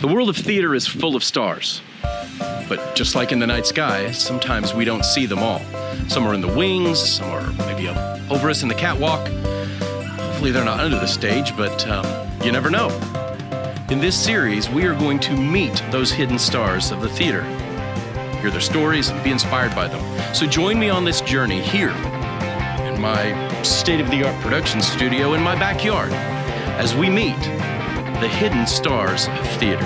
The world of theater is full of stars. But just like in the night sky, sometimes we don't see them all. Some are in the wings, some are maybe up over us in the catwalk. Hopefully they're not under the stage, but you never know. In this series, we are going to meet those hidden stars of the theater, hear their stories, and be inspired by them. So join me on this journey here in my state-of-the-art production studio in my backyard as we meet the hidden stars of theater.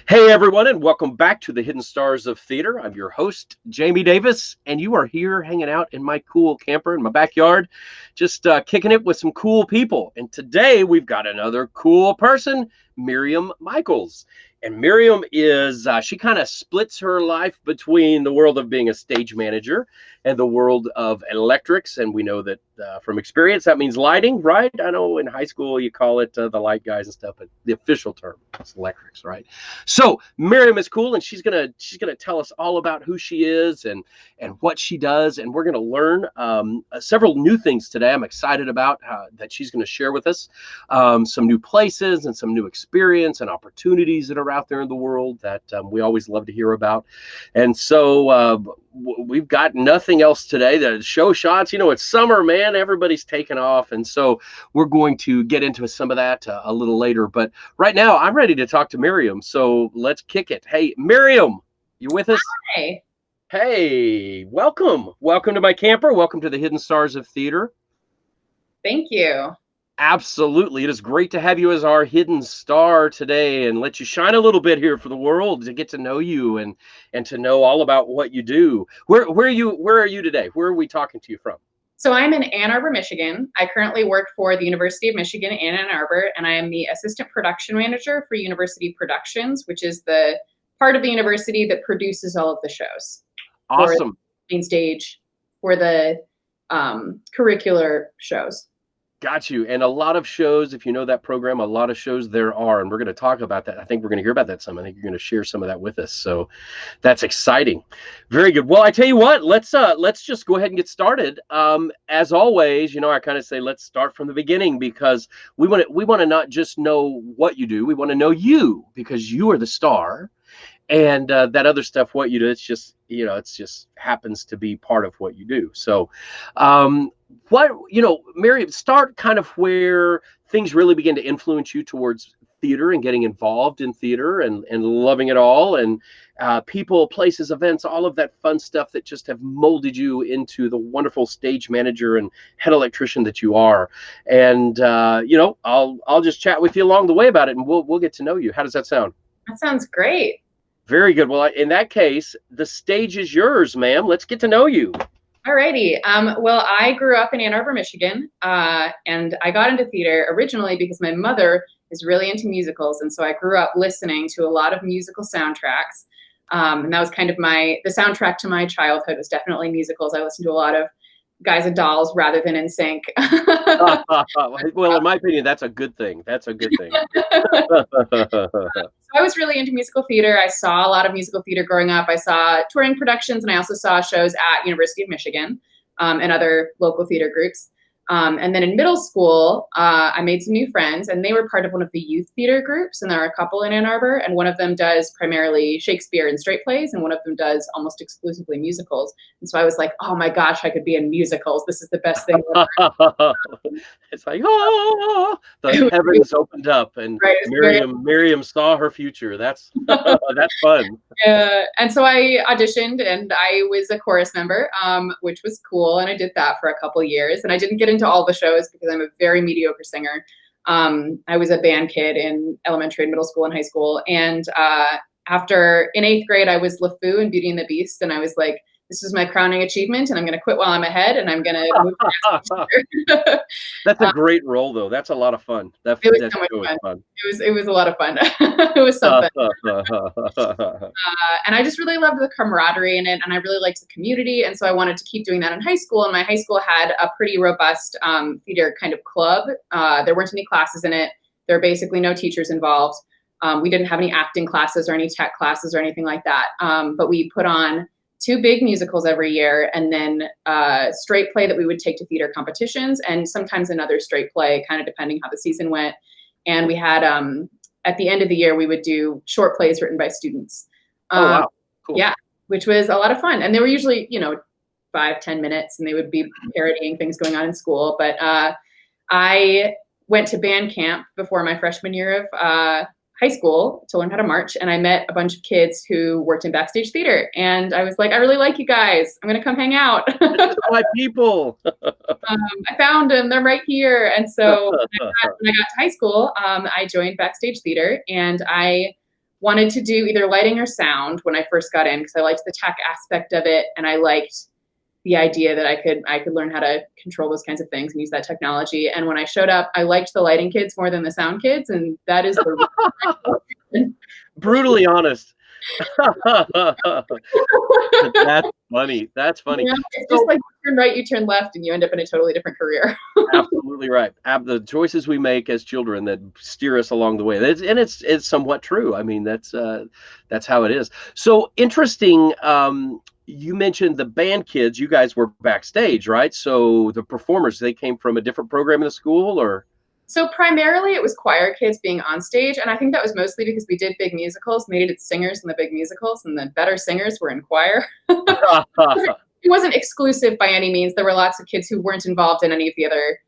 Hey everyone, and welcome back to the Hidden Stars of Theater. I'm your host, Jamie Davis, and you are here hanging out in my cool camper in my backyard, just kicking it with some cool people. And today we've got another cool person, Miriam Michaels. And Miriam is, she kind of splits her life between the world of being a stage manager and the world of electrics. And we know that from experience, that means lighting, right? I know in high school you call it the light guys and stuff, but the official term is electrics, right? So Miriam is cool, and she's gonna tell us all about who she is and what she does. And we're gonna learn several new things today. I'm excited about that she's gonna share with us some new places and some new experience and opportunities that are out there in the world that we always love to hear about. And so we've got nothing else today. The show shots, you know, it's summer, man, everybody's taking off. And so we're going to get into some of that a little later. But right now I'm ready to talk to Miriam. So let's kick it. Hey, Miriam, you with us? Hi. Hey, welcome. Welcome to my camper. Welcome to the Hidden Stars of Theater. Thank you. Absolutely. It is great to have you as our hidden star today and let you shine a little bit here for the world to get to know you and to know all about what you do. Where are you today? Where are we talking to you from? So I'm in Ann Arbor, Michigan. I currently work for the University of Michigan in Ann Arbor, and I am the assistant production manager for University Productions, which is the part of the university that produces all of the shows. Awesome. For the main stage, for the curricular shows. Got you. And a lot of shows, if you know that program, a lot of shows there are, and we're going to talk about that. I think we're going to hear about that some. I think you're going to share some of that with us. So that's exciting. Very good. Well, I tell you what, let's just go ahead and get started. As always, you know, I kind of say, let's start from the beginning, because we want to not just know what you do. We want to know you, because you are the star. And that other stuff, what you do, it's just, you know, it's just happens to be part of what you do. So Miriam, start kind of where things really begin to influence you towards theater and getting involved in theater and loving it all, and people, places, events, all of that fun stuff that just have molded you into the wonderful stage manager and head electrician that you are. And I'll just chat with you along the way about it, and we'll get to know you. How does that sound? That sounds great. Very good. Well, in that case, the stage is yours, ma'am. Let's get to know you. Alrighty. Well, I grew up in Ann Arbor, Michigan, and I got into theater originally because my mother is really into musicals, and so I grew up listening to a lot of musical soundtracks, and that was kind of the soundtrack to my childhood was definitely musicals. I listened to a lot of Guys and Dolls rather than NSYNC. Well, in my opinion, that's a good thing. That's a good thing. I was really into musical theater. I saw a lot of musical theater growing up. I saw touring productions, and I also saw shows at University of Michigan and other local theater groups. And then in middle school, I made some new friends, and they were part of one of the youth theater groups, and there are a couple in Ann Arbor, and one of them does primarily Shakespeare and straight plays, and one of them does almost exclusively musicals. And so I was like, oh my gosh, I could be in musicals. This is the best thing ever. It's like, oh, the heavens opened up, and right, Miriam saw her future. That's fun. And so I auditioned, and I was a chorus member, which was cool, and I did that for a couple years, and I didn't get into all the shows because I'm a very mediocre singer. I was a band kid in elementary and middle school and high school. And in 8th grade, I was LeFou in Beauty and the Beast. And I was like, this is my crowning achievement, and I'm going to quit while I'm ahead, and I'm going to move to That's a great role, though. That's a lot of fun. It was so much fun. It was a lot of fun. It was something. And I just really loved the camaraderie in it, and I really liked the community, and so I wanted to keep doing that in high school. And my high school had a pretty robust theater kind of club. There weren't any classes in it. There were basically no teachers involved. We didn't have any acting classes or any tech classes or anything like that. But we put on 2 big musicals every year, and then straight play that we would take to theater competitions, and sometimes another straight play, kind of depending how the season went. And we had, at the end of the year, we would do short plays written by students. Oh, wow. Cool. Yeah, which was a lot of fun. And they were usually, 5-10 minutes, and they would be parodying things going on in school. But I went to band camp before my freshman year of high school to learn how to march, and I met a bunch of kids who worked in backstage theater, and I was like, I really like you guys. I'm gonna come hang out. This is my people. I found them. They're right here. And so when I got to high school, I joined backstage theater, and I wanted to do either lighting or sound when I first got in, because I liked the tech aspect of it, and I liked the idea that I could learn how to control those kinds of things and use that technology. And when I showed up, I liked the lighting kids more than the sound kids, and that is the brutally honest. That's funny. That's funny. Yeah, it's just like you turn right, you turn left, and you end up in a totally different career. Absolutely right. The choices we make as children that steer us along the way. It's somewhat true. I mean, that's how it is. So interesting. You mentioned the band kids. You guys were backstage, right? So the performers, they came from a different program in the school, or? So primarily it was choir kids being on stage, and I think that was mostly because we did big musicals, made it singers in the big musicals, and the better singers were in choir. It wasn't exclusive by any means. There were lots of kids who weren't involved in any of the other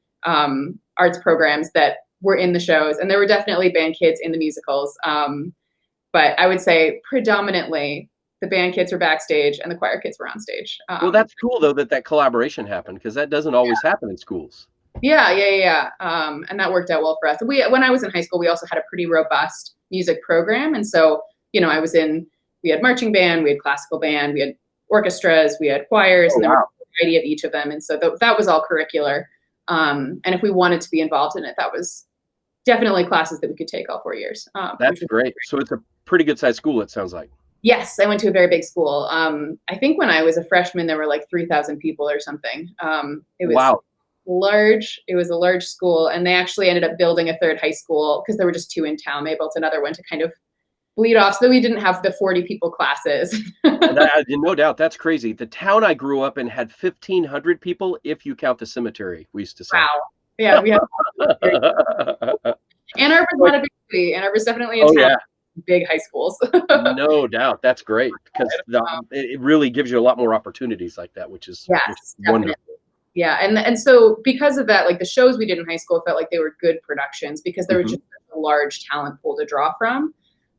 arts programs that were in the shows, and there were definitely band kids in the musicals. But I would say predominantly the band kids were backstage and the choir kids were on stage. Well, that's cool though that collaboration happened, because that doesn't always happen in schools. Yeah. And that worked out well for us. When I was in high school, we also had a pretty robust music program. And so, we had marching band, we had classical band, we had orchestras, we had choirs, and there was a variety of each of them. And so that was all curricular. And if we wanted to be involved in it, that was definitely classes that we could take all 4 years. That's great. So it's a pretty good sized school, it sounds like. Yes, I went to a very big school. I think when I was a freshman, there were like 3,000 people or something. It was large. It was a large school, and they actually ended up building a third high school because there were just 2 in town. They built another one to kind of bleed off, so that we didn't have the 40 people classes. No doubt, that's crazy. The town I grew up in had 1,500 people, if you count the cemetery. We used to say. Wow. Yeah, we have. Ann Arbor's not a big city. Ann Arbor's definitely a town. Yeah. Big high schools. No doubt. That's great, because it really gives you a lot more opportunities like that, which is wonderful. Yeah. And so because of that, like the shows we did in high school felt like they were good productions because there was just a large talent pool to draw from.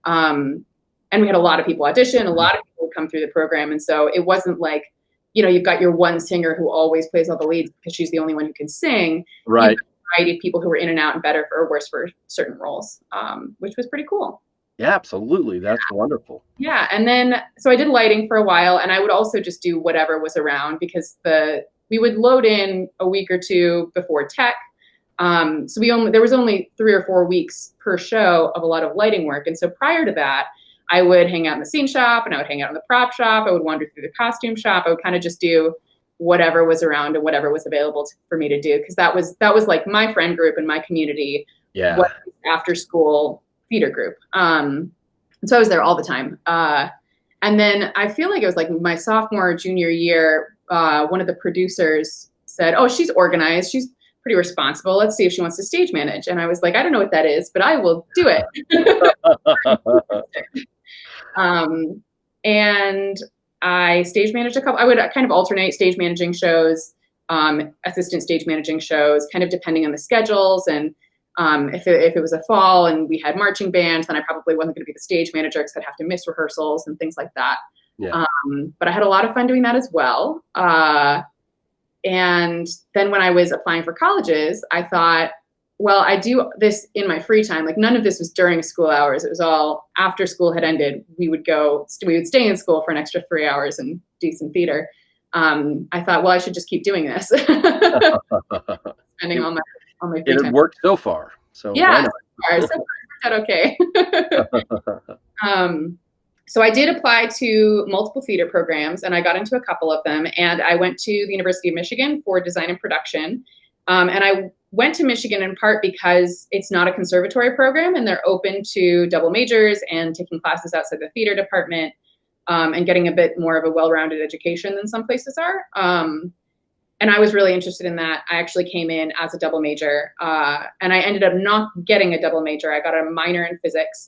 And we had a lot of people audition, a lot of people would come through the program. And so it wasn't like, you've got your one singer who always plays all the leads because she's the only one who can sing. Right. You've got a variety of people who were in and out and better or worse for certain roles, which was pretty cool. Yeah, absolutely. That's wonderful. Yeah. And then, so I did lighting for a while, and I would also just do whatever was around because we would load in a week or 2 before tech. So there was only 3 or 4 weeks per show of a lot of lighting work. And so prior to that, I would hang out in the scene shop, and I would hang out in the prop shop. I would wander through the costume shop. I would kind of just do whatever was around and whatever was available for me to do. Because that was like my friend group and my community. Yeah. After school theater group. So I was there all the time. And then I feel like it was like my sophomore or junior year, one of the producers said, "Oh, she's organized. She's pretty responsible. Let's see if she wants to stage manage." And I was like, "I don't know what that is, but I will do it." And I stage managed a couple. I would kind of alternate stage managing shows, assistant stage managing shows, kind of depending on the schedules. And if it was a fall and we had marching band, then I probably wasn't going to be the stage manager because I'd have to miss rehearsals and things like that. Yeah. But I had a lot of fun doing that as well. And then when I was applying for colleges, I thought, well, I do this in my free time. Like none of this was during school hours. It was all after school had ended. We would stay in school for an extra 3 hours and do some theater. I thought, well, I should just keep doing this. Spending all my free time. It worked so far. So yeah, so far it worked out okay. So I did apply to multiple theater programs, and I got into a couple of them. And I went to the University of Michigan for design and production. And I went to Michigan in part because it's not a conservatory program, and they're open to double majors and taking classes outside the theater department. and getting a bit more of a well-rounded education than some places are. And I was really interested in that. I actually came in as a double major, and I ended up not getting a double major. I got a minor in physics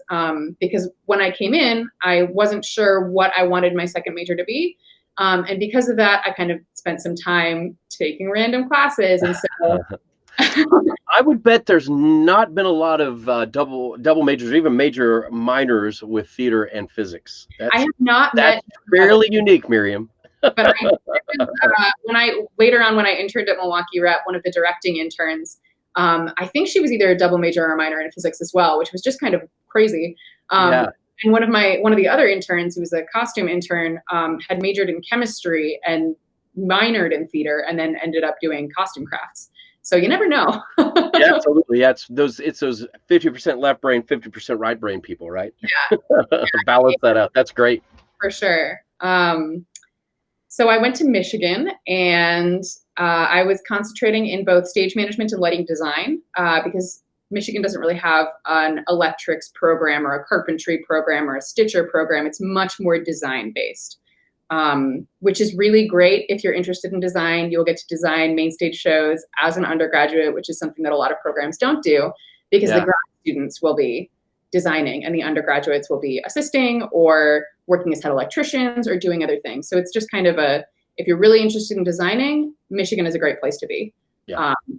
because when I came in, I wasn't sure what I wanted my second major to be. And because of that, I kind of spent some time taking random classes. And so I would bet there's not been a lot of double majors, or even major minors with theater and physics. I have not that's met fairly unique, Miriam. But when I interned at Milwaukee Rep, one of the directing interns, I think she was either a double major or a minor in physics as well, which was just kind of crazy. And one of the other interns, who was a costume intern, had majored in chemistry and minored in theater, and then ended up doing costume crafts. So you never know. Yeah, absolutely. Yeah, it's those 50% left brain, 50% right brain people, right? Yeah. Balance that out. That's great. For sure. So I went to Michigan, and I was concentrating in both stage management and lighting design because Michigan doesn't really have an electrics program or a carpentry program or a stitcher program. It's much more design based, which is really great. If you're interested in design, you'll get to design main stage shows as an undergraduate, which is something that a lot of programs don't do, because the grad students will be designing and the undergraduates will be assisting or working as head electricians or doing other things. So it's just kind of if you're really interested in designing, Michigan is a great place to be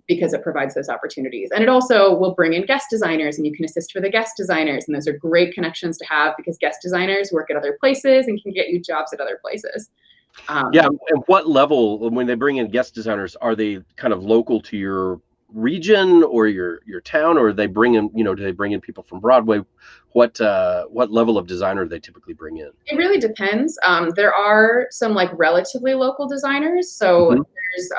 because it provides those opportunities. And it also will bring in guest designers, and you can assist for the guest designers. And those are great connections to have because guest designers work at other places and can get you jobs at other places. And what level, when they bring in guest designers, are they kind of local to your region or your town, or they bring in, do they bring in people from Broadway? What level of designer do they typically bring in? It really depends. There are some like relatively local designers. So there's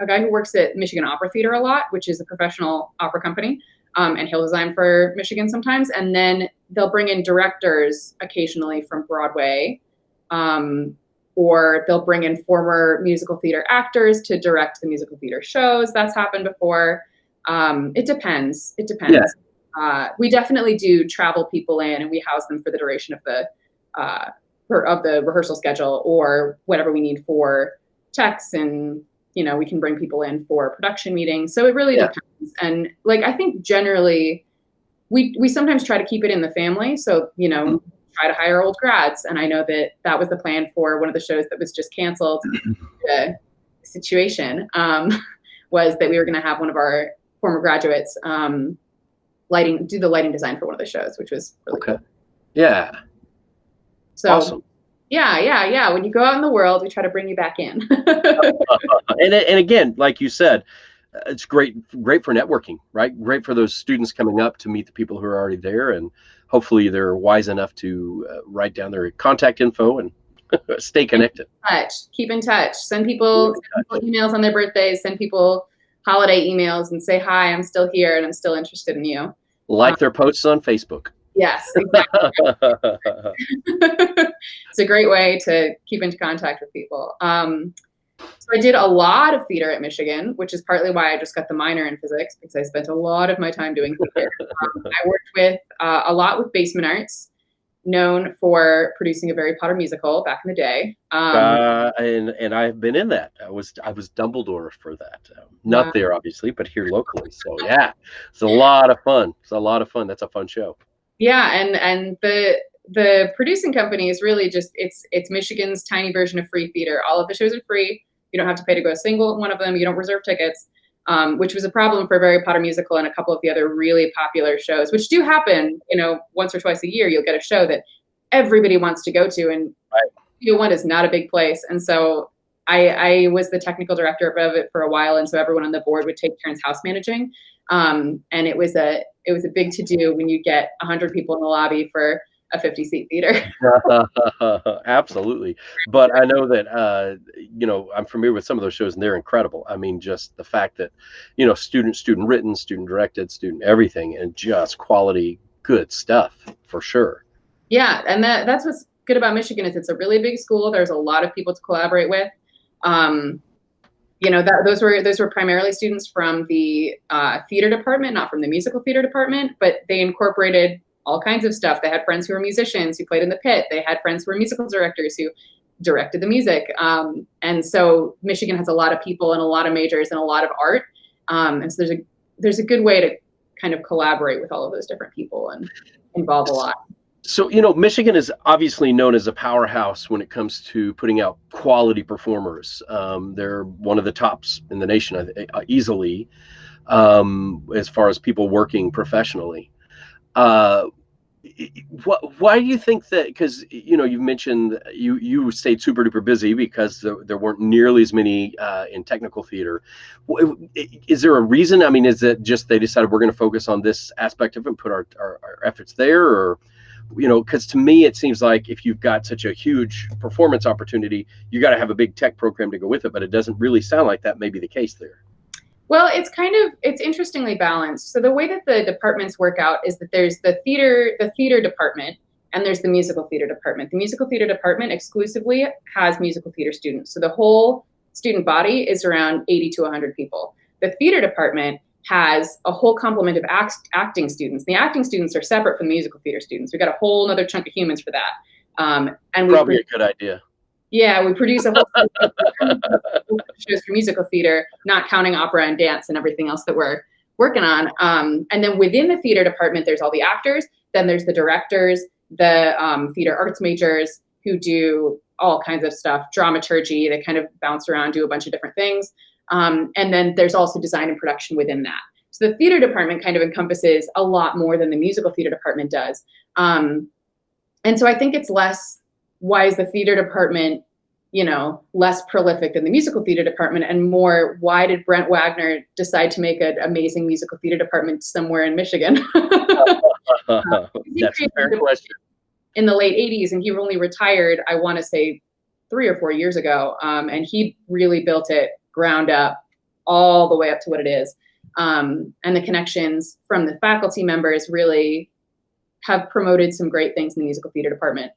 a guy who works at Michigan Opera Theater a lot, which is a professional opera company, and he'll design for Michigan sometimes. And then they'll bring in directors occasionally from Broadway, or they'll bring in former musical theater actors to direct the musical theater shows. That's happened before. It depends. Yeah. We definitely do travel people in, and we house them for the duration of the rehearsal schedule or whatever we need for techs, and we can bring people in for production meetings. So it really depends. And I think generally we sometimes try to keep it in the family. So try to hire old grads. And I know that was the plan for one of the shows that was just canceled. The situation was that we were going to have one of our former graduates do the lighting design for one of the shows, which was really cool. Yeah. So awesome. Yeah. When you go out in the world, we try to bring you back in. And again, like you said, it's great for networking, right? Great for those students coming up to meet the people who are already there, and hopefully they're wise enough to write down their contact info and stay connected. Keep in touch. Send people emails on their birthdays. Send people holiday emails and say, hi, I'm still here and I'm still interested in you. Like their posts on Facebook. Yes, exactly. It's a great way to keep in contact with people. So I did a lot of theater at Michigan, which is partly why I just got the minor in physics, because I spent a lot of my time doing theater. I worked with a lot with Basement Arts, known for producing a Harry Potter musical back in the day. And I've been in that. I was Dumbledore for that. Not there, obviously, but here locally. So yeah, it's a lot of fun. That's a fun show. Yeah, and the producing company is really just it's Michigan's tiny version of free theater. All of the shows are free. You don't have to pay to go a single one of them. You don't reserve tickets, which was a problem for Harry Potter musical and a couple of the other really popular shows, which do happen, once or twice a year. You'll get a show that everybody wants to go to, and Studio One is not a big place. And so I was the technical director of it for a while, and so everyone on the board would take turns house managing. And it was a big to do when you get 100 people in the lobby for a 50-seat theater. Absolutely. But I know that, I'm familiar with some of those shows, and they're incredible. I mean, just the fact that, student written, student directed, student everything, and just quality, good stuff for sure. Yeah. And that's what's good about Michigan is it's a really big school. There's a lot of people to collaborate with. Those were primarily students from the theater department, not from the musical theater department, but they incorporated all kinds of stuff. They had friends who were musicians who played in the pit. They had friends who were musical directors who directed the music. And so Michigan has a lot of people and a lot of majors and a lot of art. And so there's a good way to kind of collaborate with all of those different people and involve a lot. So, Michigan is obviously known as a powerhouse when it comes to putting out quality performers. They're one of the tops in the nation, easily, as far as people working professionally. Why do you think that? Because you've mentioned you stayed super duper busy because there weren't nearly as many in technical theater. Is there a reason? I mean, is it just they decided we're going to focus on this aspect of it and put our efforts there, or because to me it seems like if you've got such a huge performance opportunity, you got to have a big tech program to go with it, but it doesn't really sound like that may be the case there. Well, it's interestingly balanced. So the way that the departments work out is that there's the theater department, and there's the musical theater department. The musical theater department exclusively has musical theater students. So the whole student body is around 80 to 100 people. The theater department has a whole complement of acting students. The acting students are separate from the musical theater students. We've got a whole other chunk of humans for that. And probably a good idea. Yeah, we produce a whole shows for musical theater, not counting opera and dance and everything else that we're working on. And then within the theater department, there's all the actors. Then there's the directors, the theater arts majors who do all kinds of stuff, dramaturgy. They kind of bounce around, do a bunch of different things. And then there's also design and production within that. So the theater department kind of encompasses a lot more than the musical theater department does. And so I think it's less, why is the theater department, less prolific than the musical theater department, and more, why did Brent Wagner decide to make an amazing musical theater department somewhere in Michigan? That's a fair question. In the late 80s, and he only retired, I want to say 3 or 4 years ago. And he really built it ground up all the way up to what it is. And the connections from the faculty members really have promoted some great things in the musical theater department.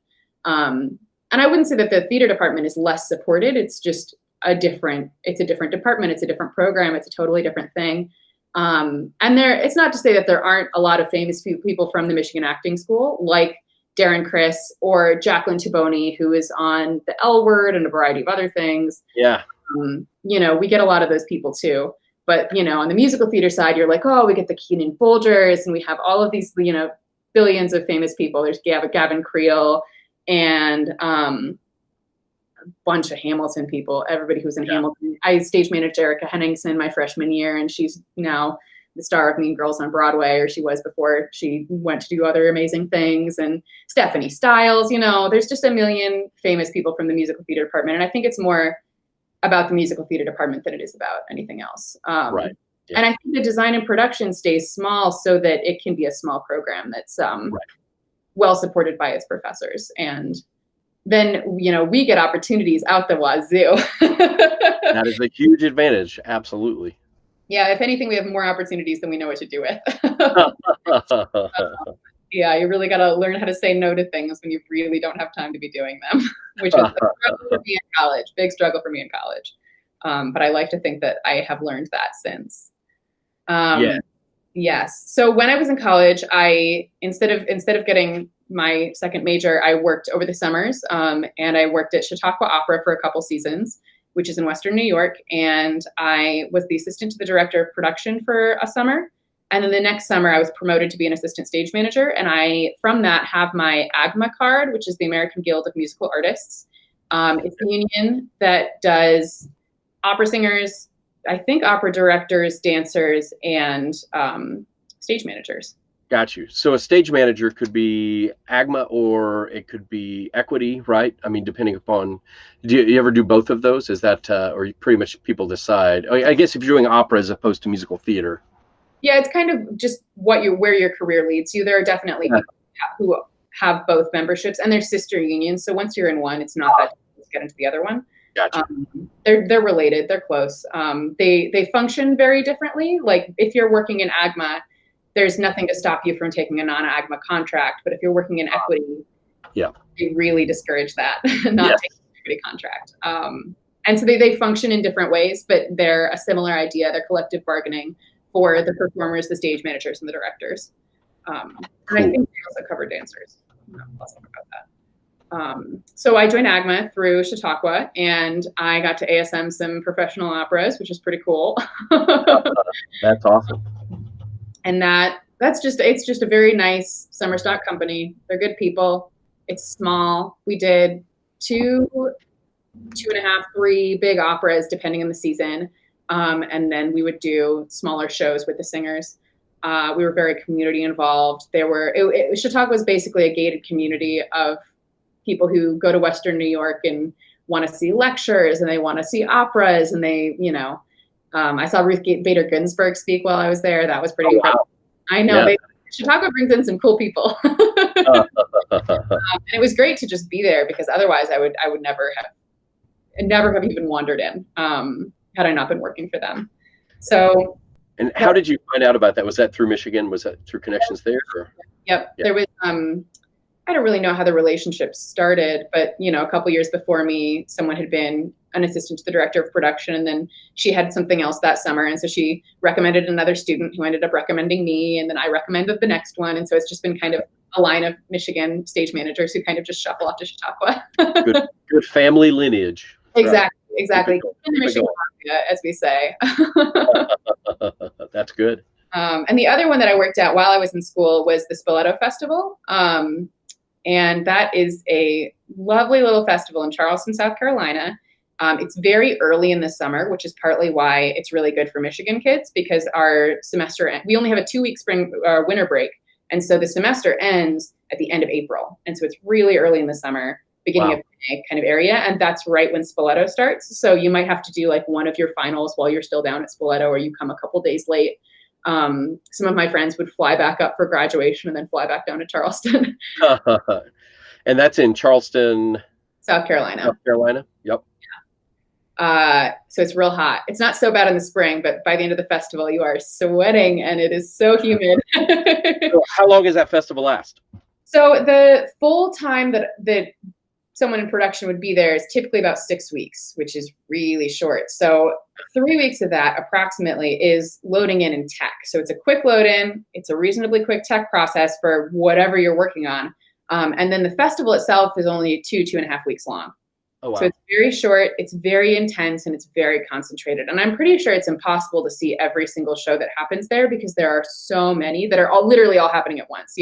And I wouldn't say that the theater department is less supported. It's just a different department. It's a different program. It's a totally different thing. And it's not to say that there aren't a lot of famous people from the Michigan Acting School, like Darren Criss or Jacqueline Taboni, who is on the L Word and a variety of other things. Yeah. We get a lot of those people too. But, on the musical theater side, you're like, oh, we get the Keenan Folgers, and we have all of these, billions of famous people. There's Gavin Creel, and a bunch of Hamilton people, everybody who's in Hamilton. I stage managed Erica Henningsen my freshman year, and she's now the star of Mean Girls on Broadway, or she was before she went to do other amazing things. And Stephanie Stiles, there's just a million famous people from the musical theater department. And I think it's more about the musical theater department than it is about anything else. Right. Yeah. And I think the design and production stays small so that it can be a small program that's well supported by its professors. And then, we get opportunities out the wazoo. That is a huge advantage. Absolutely. Yeah. If anything, we have more opportunities than we know what to do with. Yeah. You really got to learn how to say no to things when you really don't have time to be doing them, which is a struggle for me in college, big struggle for me in college. But I like to think that I have learned that since. Yes. So when I was in college, I instead of getting my second major, I worked over the summers, and I worked at Chautauqua Opera for a couple seasons, which is in Western New York. And I was the assistant to the director of production for a summer. And then the next summer, I was promoted to be an assistant stage manager. And I, from that, have my AGMA card, which is the American Guild of Musical Artists. It's a union that does opera singers, I think opera directors, dancers, and stage managers. Got you. So a stage manager could be AGMA, or it could be equity, right? I mean, depending upon, do you ever do both of those? Is that, or pretty much people decide? I guess if you're doing opera as opposed to musical theater. Yeah, it's kind of just where your career leads you. There are definitely people who have both memberships, and they're sister unions. So once you're in one, it's not that difficult to get into the other one. Gotcha. They're related. They're close. They function very differently. Like if you're working in AGMA, there's nothing to stop you from taking a non-AGMA contract. But if you're working in equity, they really discourage that, not taking an equity contract. And so they function in different ways, but they're a similar idea. They're collective bargaining for the performers, the stage managers, and the directors. And I think they also cover dancers. I'll talk about that. So I joined AGMA through Chautauqua, and I got to ASM some professional operas, which is pretty cool. That's awesome. And it's just a very nice summer stock company. They're good people. It's small. We did 2.5, 3 big operas depending on the season. And then we would do smaller shows with the singers. We were very community involved. Chautauqua was basically a gated community of people who go to Western New York and want to see lectures, and they want to see operas, and they, I saw Ruth Bader Ginsburg speak while I was there. That was pretty incredible. Wow. I know. Yeah. Chautauqua brings in some cool people. And it was great to just be there, because otherwise I would never have even wandered in had I not been working for them. So. And how did you find out about that? Was that through Michigan? Was that through connections there? Or? Yep. There was, I don't really know how the relationship started, but, a couple years before me, someone had been an assistant to the director of production, and then she had something else that summer. And so she recommended another student who ended up recommending me, and then I recommended the next one. And so it's just been kind of a line of Michigan stage managers who kind of just shuffle off to Chautauqua. good family lineage. Exactly. Exactly. In the Michigan mafia, as we say. That's good. And the other one that I worked at while I was in school was the Spoleto Festival. And that is a lovely little festival in Charleston, South Carolina. It's very early in the summer, which is partly why it's really good for Michigan kids, because our semester, we only have a 2-week winter break. And so the semester ends at the end of April. And so it's really early in the summer, beginning of May kind of area. And that's right when Spoleto starts. So you might have to do like one of your finals while you're still down at Spoleto, or you come a couple days late. Some of my friends would fly back up for graduation and then fly back down to Charleston. And that's in Charleston, South Carolina. South Carolina. Yep. Yeah. So it's real hot. It's not so bad in the spring, but by the end of the festival, you are sweating and it is so humid. So how long does that festival last? So the full time that someone in production would be there is typically about 6 weeks, which is really short. So 3 weeks of that approximately is loading in tech. So it's a quick load in. It's a reasonably quick tech process for whatever you're working on. And then the festival itself is only 2.5 weeks long. Oh, wow. So it's very short, it's very intense, and it's very concentrated. And I'm pretty sure it's impossible to see every single show that happens there, because there are so many that are literally all happening at once.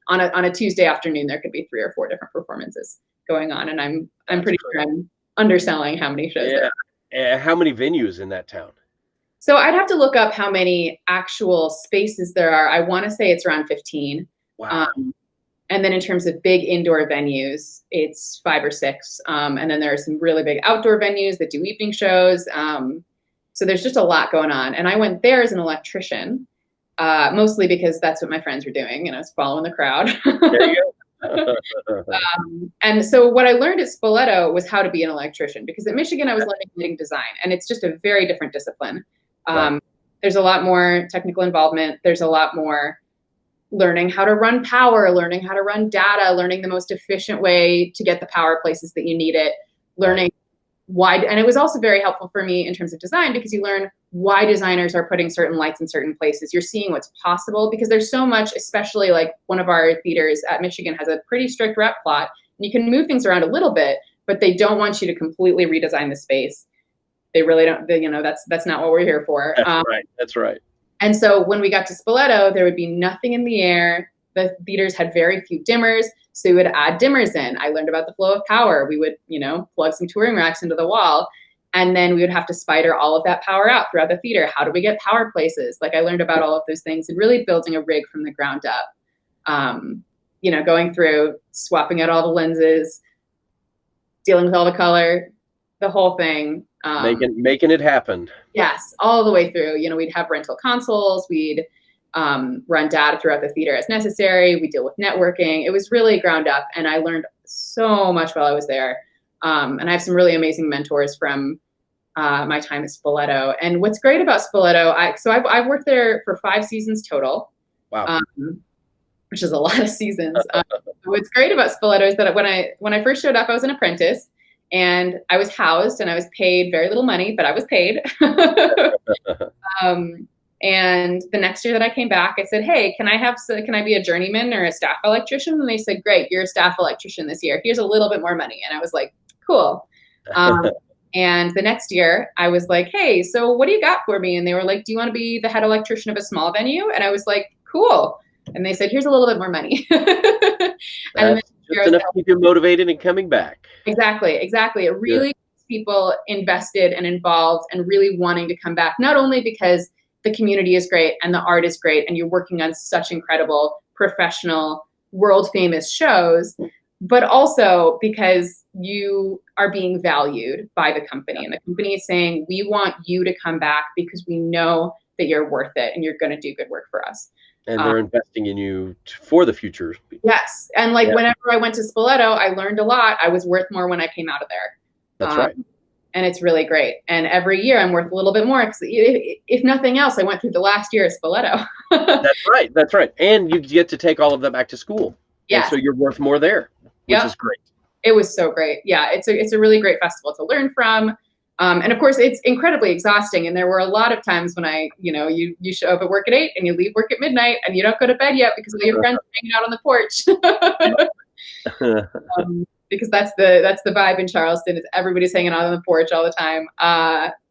On a Tuesday afternoon, there could be 3 or 4 different performances going on, and I'm pretty sure I'm underselling how many shows there are. How many venues in that town? So I'd have to look up how many actual spaces there are. I want to say it's around 15. Wow. And then in terms of big indoor venues, it's 5 or 6. And then there are some really big outdoor venues that do evening shows. So there's just a lot going on. And I went there as an electrician, mostly because that's what my friends were doing, and I was following the crowd. There you go. And so what I learned at Spoleto was how to be an electrician, because at Michigan I was learning lighting design, and it's just a very different discipline. Right. There's a lot more technical involvement. There's a lot more learning how to run power, learning how to run data, learning the most efficient way to get the power places that you need it, learning why. And it was also very helpful for me in terms of design, because you learn why designers are putting certain lights in certain places. You're seeing what's possible, because there's so much, especially like one of our theaters at Michigan has a pretty strict rep plot, and you can move things around a little bit, but they don't want you to completely redesign the space. They really don't, that's not what we're here for. That's right. And so when we got to Spoleto, there would be nothing in the air. The theaters had very few dimmers, so we would add dimmers in. I learned about the flow of power. We would, plug some touring racks into the wall, and then we would have to spider all of that power out throughout the theater. How do we get power places? Like, I learned about all of those things, and really building a rig from the ground up. Going through, swapping out all the lenses, dealing with all the color, the whole thing. Making it happen. Yes, all the way through. We'd have rental consoles. We'd run data throughout the theater as necessary. We deal with networking. It was really ground up, and I learned so much while I was there. And I have some really amazing mentors from my time at Spoleto. And what's great about Spoleto, I've worked there for 5 seasons total. Wow. Which is a lot of seasons. What's great about Spoleto is that when I first showed up, I was an apprentice. And I was housed, and I was paid very little money, but I was paid. And the next year that I came back, I said, hey, can I be a journeyman or a staff electrician? And they said, great, you're a staff electrician this year. Here's a little bit more money. And I was like, cool. And the next year I was like, hey, so what do you got for me? And they were like, do you want to be the head electrician of a small venue? And I was like, cool. And they said, here's a little bit more money. And That's just enough to keep you motivated and coming back. Exactly. It really gets people invested and involved and really wanting to come back, not only because the community is great and the art is great and you're working on such incredible, professional, world famous shows, but also because you are being valued by the company. And the company is saying, we want you to come back because we know that you're worth it and you're going to do good work for us. And they're investing in you for the future. Yes. And whenever I went to Spoleto, I learned a lot. I was worth more when I came out of there. That's right. And it's really great. And every year I'm worth a little bit more. If nothing else, I went through the last year at Spoleto. That's right. And you get to take all of that back to school. Yeah. So you're worth more there, which is great. It was so great. Yeah, it's a really great festival to learn from. And of course, it's incredibly exhausting. And there were a lot of times when you show up at work at 8 and you leave work at midnight and you don't go to bed yet because all your friends are hanging out on the porch. Because that's the vibe in Charleston, is everybody's hanging out on the porch all the time.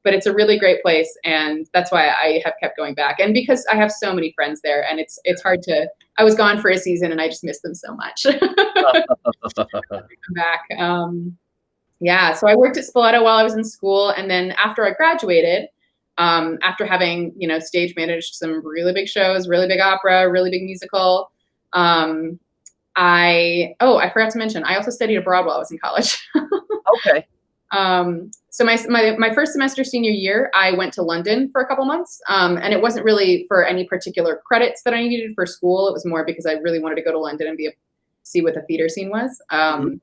But it's a really great place, and that's why I have kept going back. And because I have so many friends there, and it's hard to. I was gone for a season, and I just miss them so much. Come back. So I worked at Spoleto while I was in school, and then after I graduated, after having stage managed some really big shows, really big opera, really big musical. I forgot to mention, I also studied abroad while I was in college. Okay. So my first semester senior year, I went to London for a couple months. And it wasn't really for any particular credits that I needed for school. It was more because I really wanted to go to London and see what the theater scene was. And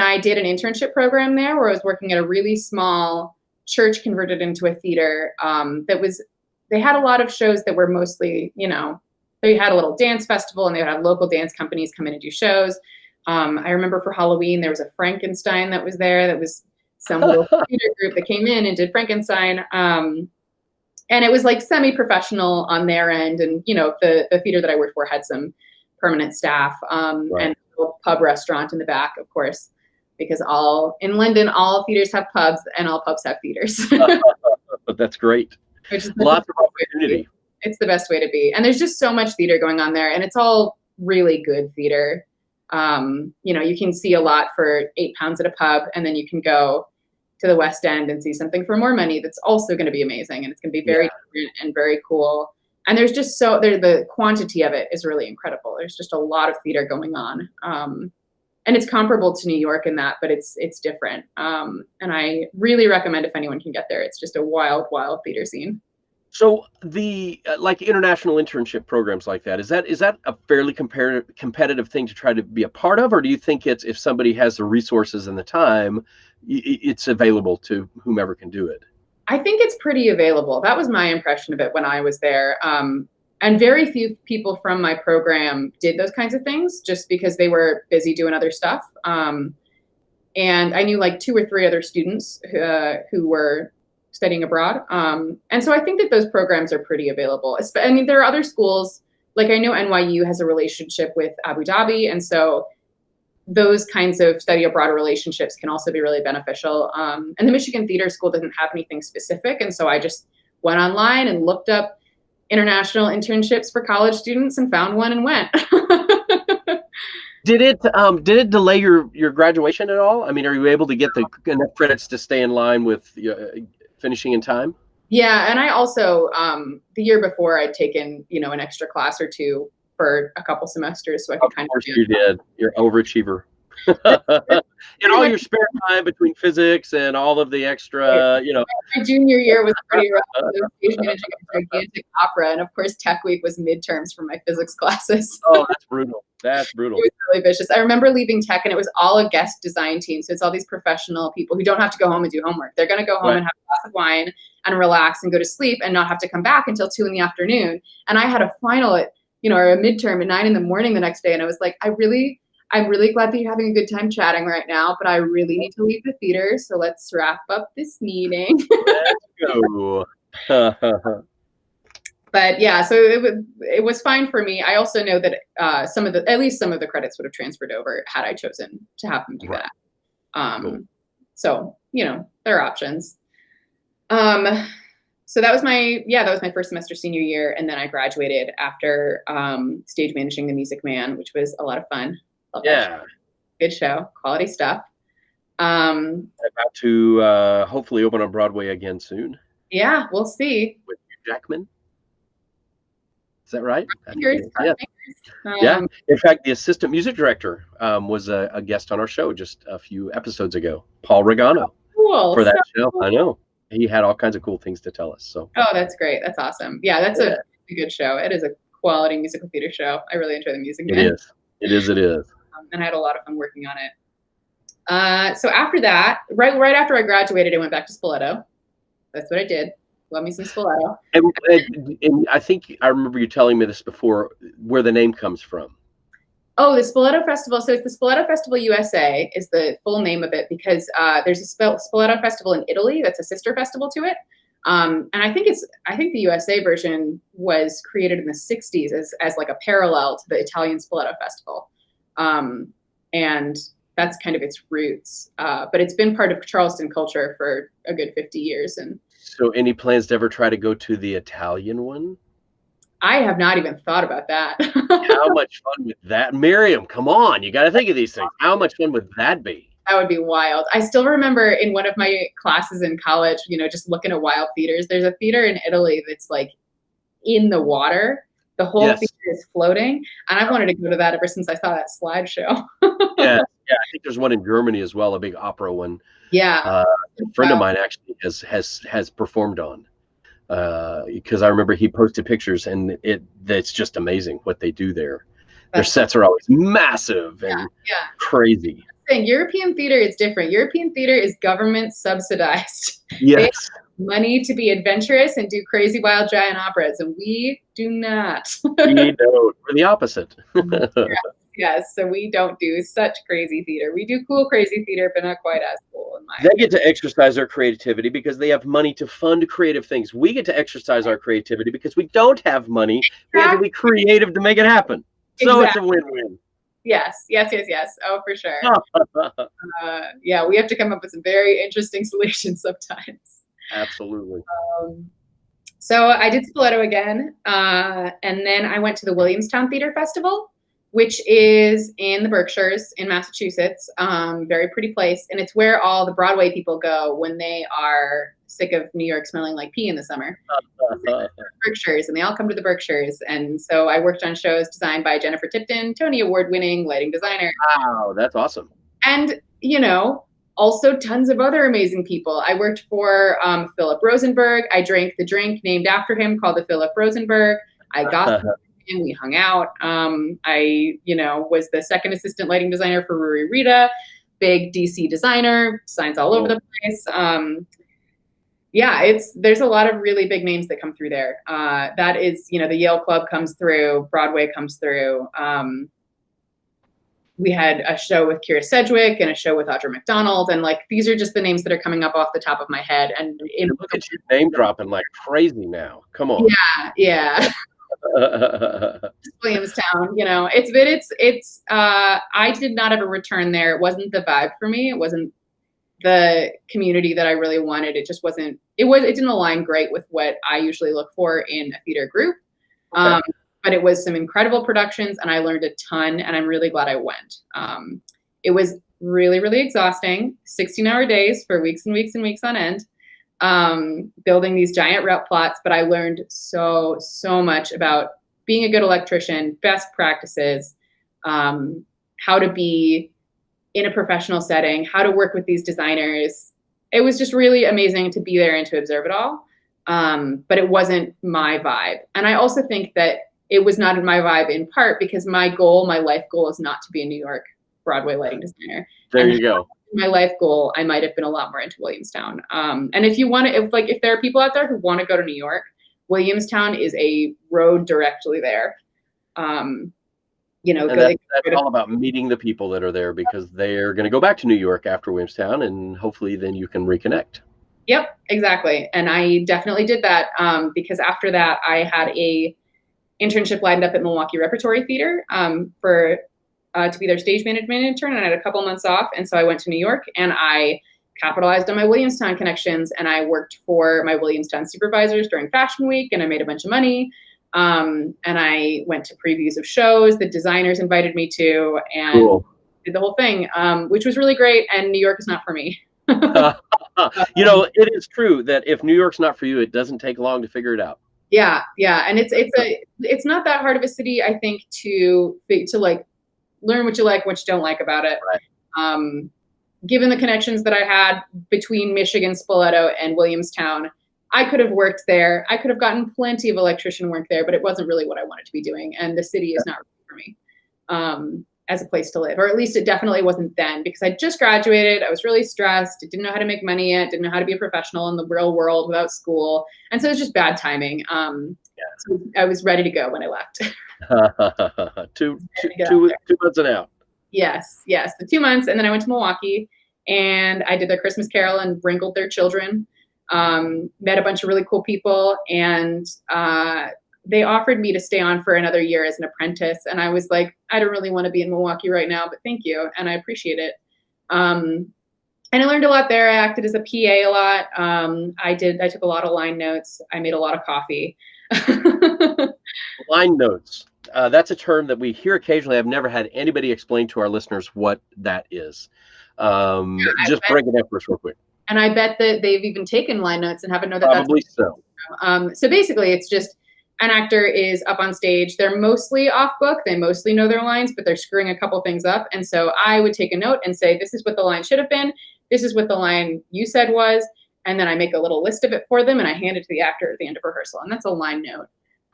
I did an internship program there where I was working at a really small church converted into a theater. They had a lot of shows that were mostly, they had a little dance festival and they would have local dance companies come in and do shows. I remember for Halloween, there was a Frankenstein that was there. That was some little theater group that came in and did Frankenstein. And it was like semi-professional on their end. And, the theater that I worked for had some permanent staff and a little pub restaurant in the back, of course, because in London, all theaters have pubs and all pubs have theaters. That's great. Which is lots of opportunity. It's the best way to be. And there's just so much theater going on there, and it's all really good theater. You can see a lot for £8 at a pub, and then you can go to the West End and see something for more money that's also going to be amazing, and it's going to be very different and very cool. And there's just the quantity of it is really incredible. There's just a lot of theater going on. And it's comparable to New York in that, but it's different. And I really recommend if anyone can get there. It's just a wild, wild theater scene. So the international internship programs like that, is that a fairly competitive thing to try to be a part of, or do you think if somebody has the resources and the time, it's available to whomever can do it? I think it's pretty available. That was my impression of it when I was there. And very few people from my program did those kinds of things just because they were busy doing other stuff. And I knew 2 or 3 other students who were studying abroad. And so I think that those programs are pretty available. I mean, there are other schools, I know NYU has a relationship with Abu Dhabi. And so those kinds of study abroad relationships can also be really beneficial. And the Michigan Theater School doesn't have anything specific. And so I just went online and looked up international internships for college students and found one and went. Did it delay your graduation at all? I mean, are you able to get enough credits to stay in line with finishing in time? Yeah, and I also the year before I'd taken an extra class or 2 for a couple semesters, so I could kind of. Of course, you did. You're an overachiever. In all your spare time between physics and all of the extra, My junior year was pretty rough. I was stage managing a gigantic opera, and of course, Tech Week was midterms for my physics classes. Oh, that's brutal. That's brutal. It was really vicious. I remember leaving Tech, and it was all a guest design team. So it's all these professional people who don't have to go home and do homework. They're going to go home and have a glass of wine and relax and go to sleep and not have to come back until 2 p.m. And I had a final at, or a midterm at 9 a.m. the next day, and I was like, I'm really glad that you're having a good time chatting right now, but I really need to leave the theater, so let's wrap up this meeting. Let's go. But yeah, so it was fine for me. I also know that at least some of the credits would have transferred over had I chosen to have them do Right. that. Cool. So, there are options. So that was my first semester senior year. And then I graduated after stage managing The Music Man, which was a lot of fun. Love that show. Good show, quality stuff. About to hopefully open on Broadway again soon. Yeah, we'll see. With Hugh Jackman. Is that right? Yeah. Yeah. In fact, the assistant music director was a guest on our show just a few episodes ago, Paul Regano. Cool. For that show. Cool. I know. He had all kinds of cool things to tell us. So. Oh, that's great. That's awesome. Yeah, that's a good show. It is a quality musical theater show. I really enjoy The Music Man. It is. And I had a lot of fun working on it. So after that, right after I graduated, I went back to Spoleto. That's what I did. Love me some Spoleto. And I think I remember you telling me this before, where the name comes from. Oh, the Spoleto Festival. So it's the Spoleto Festival USA is the full name of it, because there's a Spoleto Festival in Italy that's a sister festival to it. And I think the USA version was created in the 60s as like a parallel to the Italian Spoleto Festival. And that's kind of its roots. But it's been part of Charleston culture for a good 50 years. And so any plans to ever try to go to the Italian one? I have not even thought about that. How much fun would that? Miriam, come on. You got to think of these things. How much fun would that be? That would be wild. I still remember in one of my classes in college, just looking at wild theaters. There's a theater in Italy that's like in the water. The whole theater is floating. And I've wanted to go to that ever since I saw that slideshow. Yeah. I think there's one in Germany as well, a big opera one. Yeah. A friend of mine actually has performed on. Because I remember he posted pictures, and it's just amazing what they do there. Their sets are always massive and crazy. European theater is different. European theater is government subsidized. Yes. They have money to be adventurous and do crazy, wild, giant operas, and we do not. We don't. We're the opposite. Yes, so we don't do such crazy theater. We do cool, crazy theater, but not quite as cool. They get to exercise their creativity because they have money to fund creative things. We get to exercise our creativity because we don't have money. We have to be creative to make it happen. So It's a win-win. Yes. Oh, for sure. Yeah, we have to come up with some very interesting solutions sometimes. Absolutely. So I did Spoleto again, and then I went to the Williamstown Theater Festival, which is in the Berkshires in Massachusetts. Very pretty place. And it's where all the Broadway people go when they are sick of New York smelling like pee in the summer. Berkshires, and they all come to the Berkshires. And so I worked on shows designed by Jennifer Tipton, Tony Award-winning lighting designer. Wow, that's awesome. And, also tons of other amazing people. I worked for Philip Rosenberg. I drank the drink named after him called the Philip Rosenberg. I got and we hung out. I, was the second assistant lighting designer for Ruri Rita, big DC designer, signs all over the place. There's a lot of really big names that come through there. That is, the Yale Club comes through, Broadway comes through. We had a show with Kira Sedgwick and a show with Audra McDonald. And these are just the names that are coming up off the top of my head. And look at you name dropping like crazy now. Come on. Yeah. Williamstown, I did not ever return there. It wasn't the vibe for me. It wasn't the community that I really wanted. It just wasn't, it didn't align great with what I usually look for in a theater group. Okay. But it was some incredible productions and I learned a ton and I'm really glad I went. It was really, really exhausting, 16-hour days for weeks and weeks and weeks on end. Building these giant rep plots, but I learned so much about being a good electrician, best practices, how to be in a professional setting, how to work with these designers. It was just really amazing to be there and to observe it all. But it wasn't my vibe. And I also think that it was not my vibe in part because my life goal is not to be a New York Broadway lighting designer. There you go. My life goal, I might have been a lot more into Williamstown. And if you want to, if there are people out there who want to go to New York, Williamstown is a road directly there. That's all about meeting the people that are there because they're going to go back to New York after Williamstown, and hopefully then you can reconnect. Yep, exactly. And I definitely did that because after that, I had a internship lined up at Milwaukee Repertory Theater for to be their stage management intern, and I had a couple months off. And so I went to New York and I capitalized on my Williamstown connections, and I worked for my Williamstown supervisors during Fashion Week, and I made a bunch of money. And I went to previews of shows that designers invited me to, and Cool. did the whole thing, which was really great. And New York is not for me. You know, it is true that if New York's not for you, it doesn't take long to figure it out. Yeah, yeah, and it's not that hard of a city, I think, to like learn what you like, what you don't like about it. Right. Given the connections that I had between Michigan, Spoleto, and Williamstown, I could have worked there. I could have gotten plenty of electrician work there, but it wasn't really what I wanted to be doing, and the city is not really for me as a place to live, or at least it definitely wasn't then, because I just graduated. I was really stressed. I didn't know how to make money yet. Didn't know how to be a professional in the real world without school, and so it was just bad timing. So I was ready to go when I left. two months and out. Yes, the 2 months, and then I went to Milwaukee, and I did their Christmas Carol and wrinkled their children. Met a bunch of really cool people, and they offered me to stay on for another year as an apprentice. And I was like, I don't really want to be in Milwaukee right now, but thank you. And I appreciate it. And I learned a lot there. I acted as a PA a lot. I took a lot of line notes. I made a lot of coffee. Line notes. That's a term that we hear occasionally. I've never had anybody explain to our listeners what that is. Just break it down for us real quick. And I bet that they've even taken line notes and haven't known that. Probably so. So basically, it's just an actor is up on stage. They're mostly off book. They mostly know their lines, but they're screwing a couple things up. And so I would take a note and say, this is what the line should have been. This is what the line you said was. And then I make a little list of it for them, and I hand it to the actor at the end of rehearsal. And that's a line note.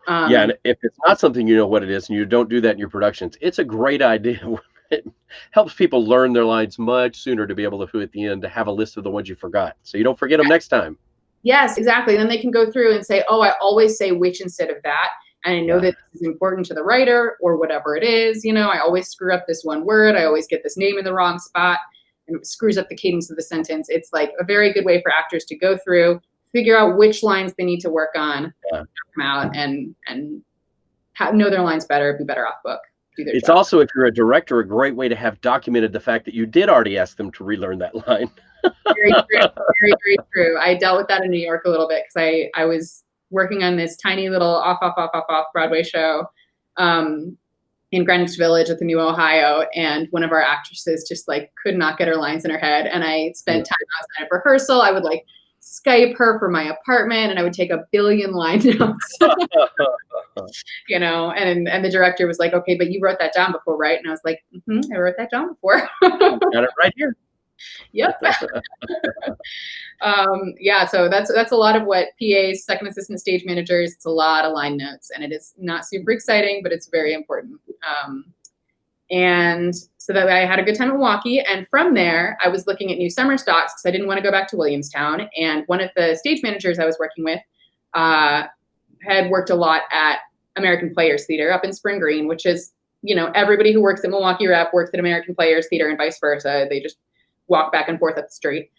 Yeah, and if it's not something you know what it is, and you don't do that in your productions, it's a great idea. It helps people learn their lines much sooner to be able to, at the end, to have a list of the ones you forgot, so you don't forget them next time. Yes, exactly. Then they can go through and say, oh, I always say which instead of that. And I know that this is important to the writer or whatever it is. You know, I always screw up this one word. I always get this name in the wrong spot, and it screws up the cadence of the sentence. It's like a very good way for actors to go through, figure out which lines they need to work on, come out and know their lines better, be better off book. It's job. Also, if you're a director, a great way to have documented the fact that you did already ask them to relearn that line. Very true. Very, very true. I dealt with that in New York a little bit because I was working on this tiny little off Broadway show in Greenwich Village at the New Ohio, and one of our actresses just like could not get her lines in her head. And I spent time outside of rehearsal. I would like Skype her from my apartment, and I would take a billion line notes. You know, and the director was like, okay, but you wrote that down before, right? And I was like, I wrote that down before. Got it right here. Yep. Yeah, so that's a lot of what PAs, second assistant stage managers, it's a lot of line notes, and it is not super exciting, but it's very important. And so that I had a good time at Milwaukee, and from there I was looking at new summer stocks because I didn't want to go back to Williamstown. And one of the stage managers I was working with had worked a lot at American Players Theater up in Spring Green, which is, you know, everybody who works at Milwaukee Rep works at American Players Theater and vice versa. They just walk back and forth up the street.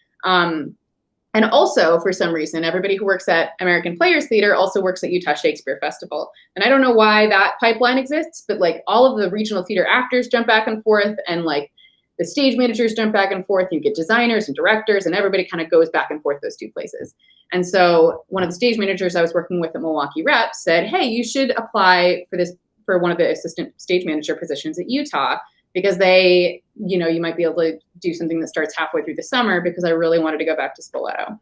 And also, for some reason, everybody who works at American Players Theater also works at Utah Shakespeare Festival. And I don't know why that pipeline exists, but like all of the regional theater actors jump back and forth, and like the stage managers jump back and forth. You get designers and directors, and everybody kind of goes back and forth those two places. And so one of the stage managers I was working with at Milwaukee Rep said, hey, you should apply for one of the assistant stage manager positions at Utah, because they, you know, you might be able to do something that starts halfway through the summer, because I really wanted to go back to Spoleto.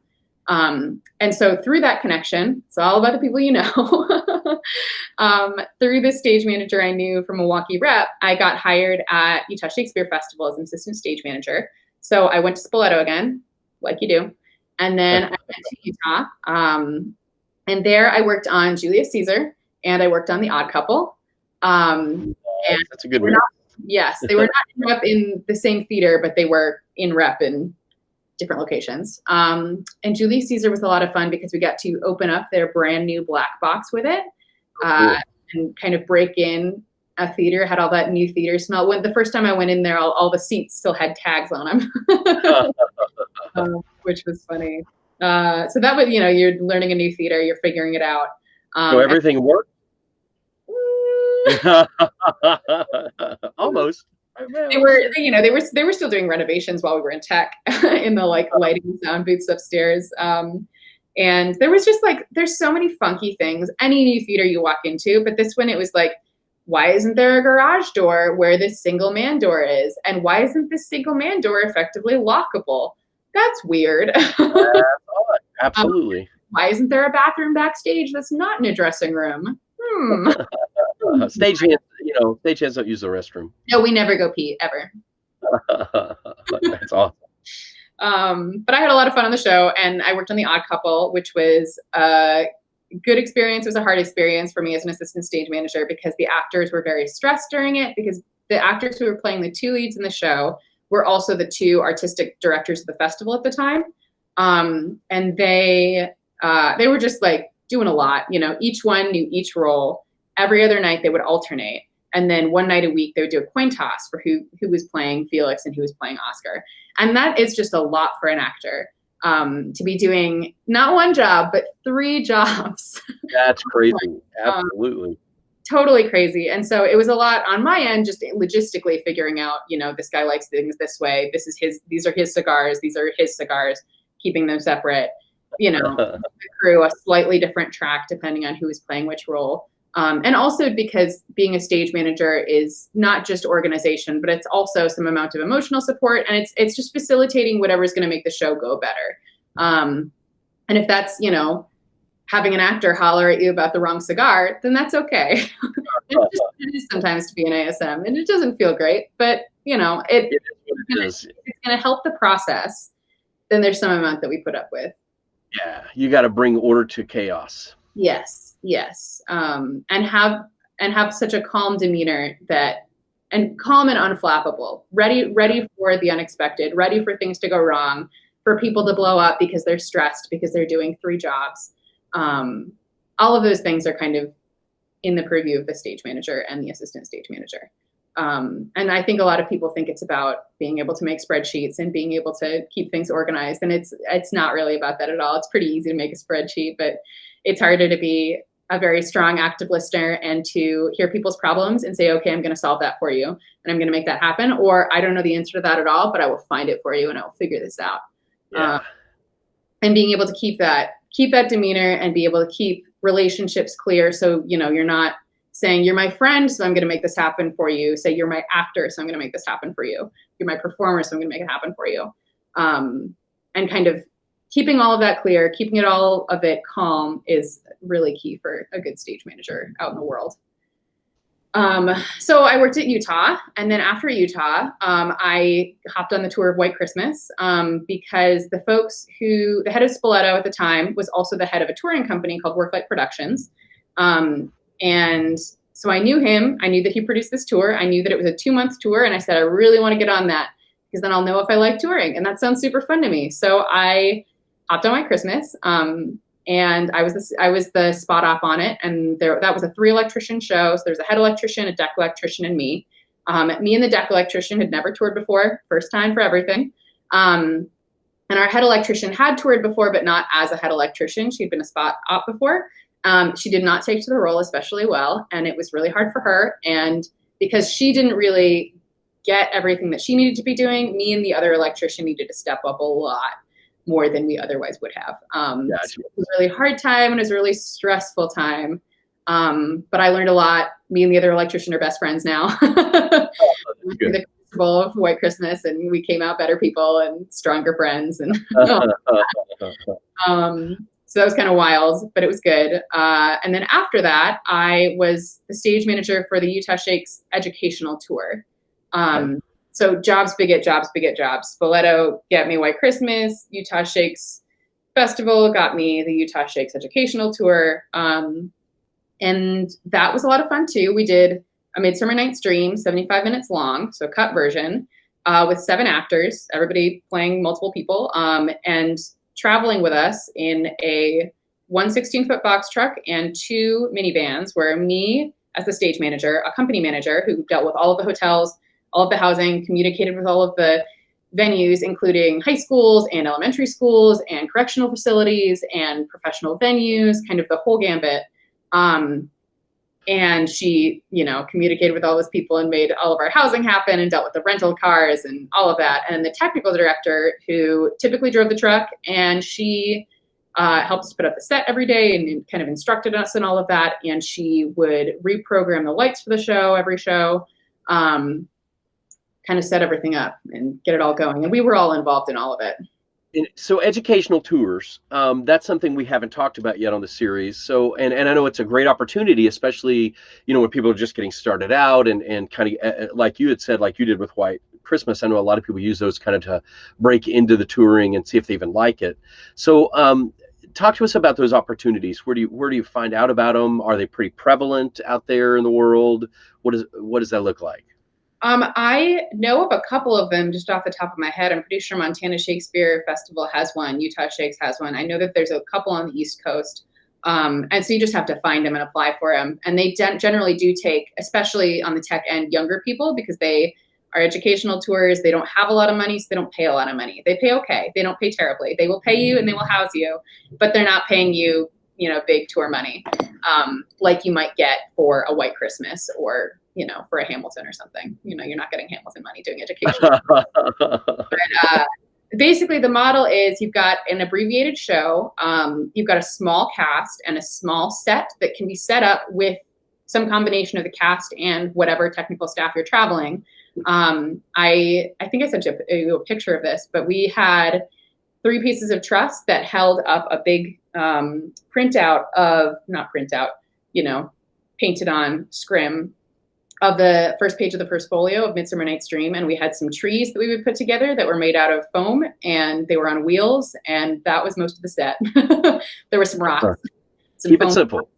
And so through that connection, it's all about the people you know, through the stage manager I knew from Milwaukee Rep, I got hired at Utah Shakespeare Festival as an assistant stage manager. So I went to Spoleto again, like you do. And then I went to Utah. And there I worked on Julius Caesar, and I worked on The Odd Couple. And that's a good one. Yes, they were not in rep in the same theater, but they were in rep in different locations. And Julius Caesar was a lot of fun because we got to open up their brand new black box with it, and kind of break in a theater, had all that new theater smell. When the first time I went in there, all the seats still had tags on them, which was funny. So that was, you're learning a new theater, you're figuring it out. So everything worked? Almost. They were still doing renovations while we were in tech in the like lighting and sound booths upstairs. And there was just like, there's so many funky things, any new theater you walk into, but this one, it was like, why isn't there a garage door where this single man door is? And why isn't this single man door effectively lockable? That's weird. Absolutely. Why isn't there a bathroom backstage that's not in a dressing room? Stagehands, stagehands don't use the restroom. No, we never go pee, ever. That's awesome. But I had a lot of fun on the show, and I worked on The Odd Couple, which was a good experience. It was a hard experience for me as an assistant stage manager because the actors were very stressed during it, because the actors who were playing the two leads in the show were also the two artistic directors of the festival at the time. And they were just like doing a lot, each one knew each role. Every other night they would alternate. And then one night a week they would do a coin toss for who was playing Felix and who was playing Oscar. And that is just a lot for an actor, to be doing not one job, but 3 jobs. That's crazy. Absolutely. Totally crazy. And so it was a lot on my end, just logistically figuring out, this guy likes things this way. These are his cigars. These are his cigars, keeping them separate. The crew, a slightly different track depending on who is playing which role. And also because being a stage manager is not just organization, but it's also some amount of emotional support, and it's just facilitating whatever's going to make the show go better. And if that's, having an actor holler at you about the wrong cigar, then that's okay. It is sometimes to be an ASM, and it doesn't feel great, but it's going to help the process. Then there's some amount that we put up with. Yeah, you got to bring order to chaos. Yes. And have such a calm demeanor and calm and unflappable, ready for the unexpected, ready for things to go wrong, for people to blow up because they're stressed, because they're doing 3 jobs. All of those things are kind of in the purview of the stage manager and the assistant stage manager. And I think a lot of people think it's about being able to make spreadsheets and being able to keep things organized. And it's not really about that at all. It's pretty easy to make a spreadsheet, but it's harder to be a very strong active listener and to hear people's problems and say, okay, I'm going to solve that for you and I'm going to make that happen. Or I don't know the answer to that at all, but I will find it for you and I will figure this out. Yeah. And being able to keep that demeanor and be able to keep relationships clear. So, you're not saying you're my friend, so I'm going to make this happen for you. Say you're my actor, so I'm going to make this happen for you. You're my performer, so I'm going to make it happen for you. And kind of keeping all of that clear, keeping it all of it calm is really key for a good stage manager out in the world. So I worked at Utah, and then after Utah, I hopped on the tour of White Christmas, because the head of Spoleto at the time was also the head of a touring company called Worklight Productions. And so I knew him. I knew that he produced this tour. I knew that it was a 2-month tour. And I said, I really want to get on that because then I'll know if I like touring. And that sounds super fun to me. So I hopped on White Christmas. And I was the spot op on it. And that was a 3 electrician show. So there was a head electrician, a deck electrician, and me. Me and the deck electrician had never toured before. First time for everything. And our head electrician had toured before, but not as a head electrician. She'd been a spot op before. She did not take to the role especially well, and it was really hard for her. And because she didn't really get everything that she needed to be doing, me and the other electrician needed to step up a lot more than we otherwise would have. Gotcha. So it was a really hard time, and it was a really stressful time. But I learned a lot. Me and the other electrician are best friends now. The festival of White Christmas, and we came out better people and stronger friends. And so that was kind of wild, but it was good. And then after that, I was the stage manager for the Utah Shakes educational tour. So jobs beget jobs beget jobs. Spoleto got me White Christmas. Utah Shakes Festival got me the Utah Shakes educational tour. And that was a lot of fun too. We did a Midsummer Night's Dream, 75 minutes long, so cut version, with 7 actors, everybody playing multiple people, and traveling with us in a 116-foot box truck and 2 minivans, where me as the stage manager, a company manager who dealt with all of the hotels, all of the housing, communicated with all of the venues, including high schools and elementary schools and correctional facilities and professional venues, kind of the whole gambit. And she, communicated with all those people and made all of our housing happen and dealt with the rental cars and all of that. And the technical director, who typically drove the truck, and she helped us put up the set every day and kind of instructed us in all of that. And she would reprogram the lights for the show, every show, kind of set everything up and get it all going. And we were all involved in all of it. So educational tours, that's something we haven't talked about yet on the series. So, and I know it's a great opportunity, especially, when people are just getting started out and kind of, like you had said, like you did with White Christmas. I know a lot of people use those kind of to break into the touring and see if they even like it. So, talk to us about those opportunities. Where do you find out about them? Are they pretty prevalent out there in the world? What does that look like? I know of a couple of them just off the top of my head. I'm pretty sure Montana Shakespeare Festival has one. Utah Shakes has one. I know that there's a couple on the East Coast. And so you just have to find them and apply for them. And they generally do take, especially on the tech end, younger people, because they are educational tours. They don't have a lot of money, so they don't pay a lot of money. They pay okay. They don't pay terribly. They will pay you and they will house you, but they're not paying you, big tour money, like you might get for a White Christmas or, for a Hamilton or something. You're not getting Hamilton money doing education. But, basically, the model is you've got an abbreviated show. You've got a small cast and a small set that can be set up with some combination of the cast and whatever technical staff you're traveling. I think I sent you a picture of this, but we had 3 pieces of truss that held up a big painted on scrim of the first page of the first folio of Midsummer Night's Dream. And we had some trees that we would put together that were made out of foam, and they were on wheels, and that was most of the set. There were some rocks. Keep it simple.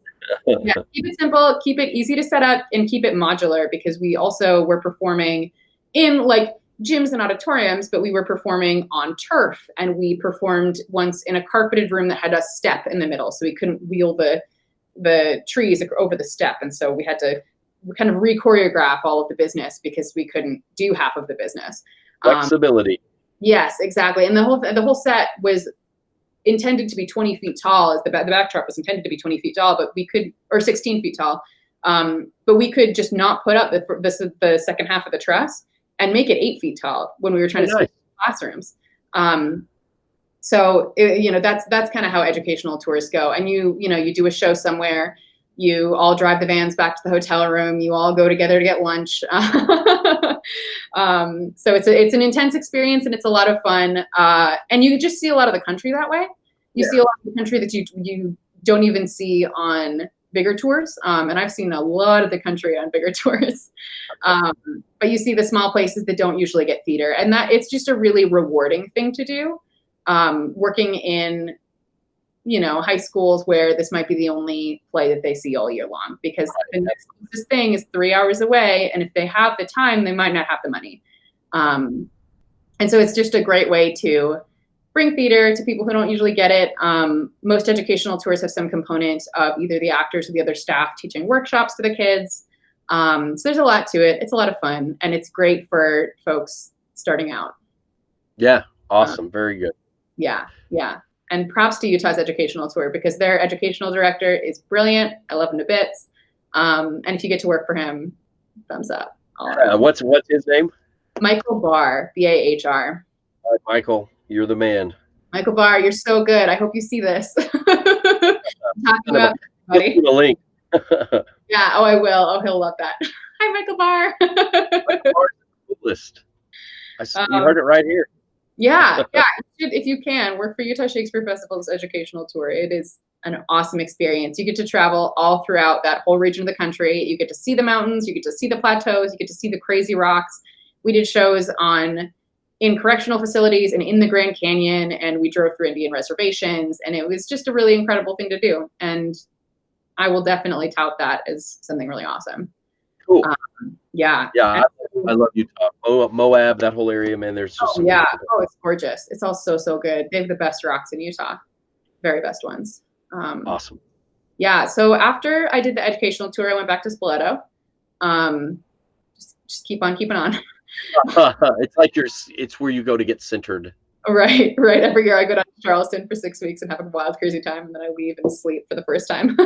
Yeah, keep it simple, keep it easy to set up, and keep it modular, because we also were performing in like gyms and auditoriums, but we were performing on turf, and we performed once in a carpeted room that had a step in the middle, so we couldn't wheel the trees over the step, and so we had to kind of re-choreograph all of the business because we couldn't do half of the business. Flexibility. Yes, exactly. And the whole set was intended to be 20 feet tall. As the backdrop was intended to be 20 feet tall, but we could, or 16 feet tall. But we could just not put up the second half of the truss and make it 8 feet tall when we were trying to switch classrooms. So that's kind of how educational tours go. And you do a show somewhere. You all drive the vans back to the hotel room. You all go together to get lunch. So it's an intense experience, and it's a lot of fun. And you just see a lot of the country that way. You see a lot of the country that you don't even see on bigger tours. And I've seen a lot of the country on bigger tours. But you see the small places that don't usually get theater, and that it's just a really rewarding thing to do. Working in high schools where this might be the only play that they see all year long, because the next closest thing is 3 hours away. And if they have the time, they might not have the money. And so it's just a great way to bring theater to people who don't usually get it. Most educational tours have some component of either the actors or the other staff teaching workshops to the kids. So there's a lot to it. It's a lot of fun, and it's great for folks starting out. Yeah. Awesome. Very good. Yeah. Yeah. And props to Utah's educational tour, because their educational director is brilliant. I love him to bits. And if you get to work for him, thumbs up. What's his name? Michael Barr, Bahr. Michael, you're the man. Michael Barr, you're so good. I hope you see this. Talking about the link. Yeah. Oh, I will. Oh, he'll love that. Hi, Michael Barr. Michael Barr is the coolest. You heard it right here. Yeah. If you can, work for Utah Shakespeare Festival's educational tour. It is an awesome experience. You get to travel all throughout that whole region of the country. You get to see the mountains, you get to see the plateaus, you get to see the crazy rocks. We did shows in correctional facilities and in the Grand Canyon, and we drove through Indian reservations, and it was just a really incredible thing to do. And I will definitely tout that as something really awesome. Cool. Yeah. I love Utah. Moab, that whole area, man. There's just it's gorgeous. It's all so good. They have the best rocks in Utah. Very best ones. Awesome. Yeah. So after I did the educational tour, I went back to Spoleto. Just keep on keeping on. It's like it's where you go to get centered. Right, right. Every year I go down to Charleston for 6 weeks and have a wild, crazy time, and then I leave and sleep for the first time.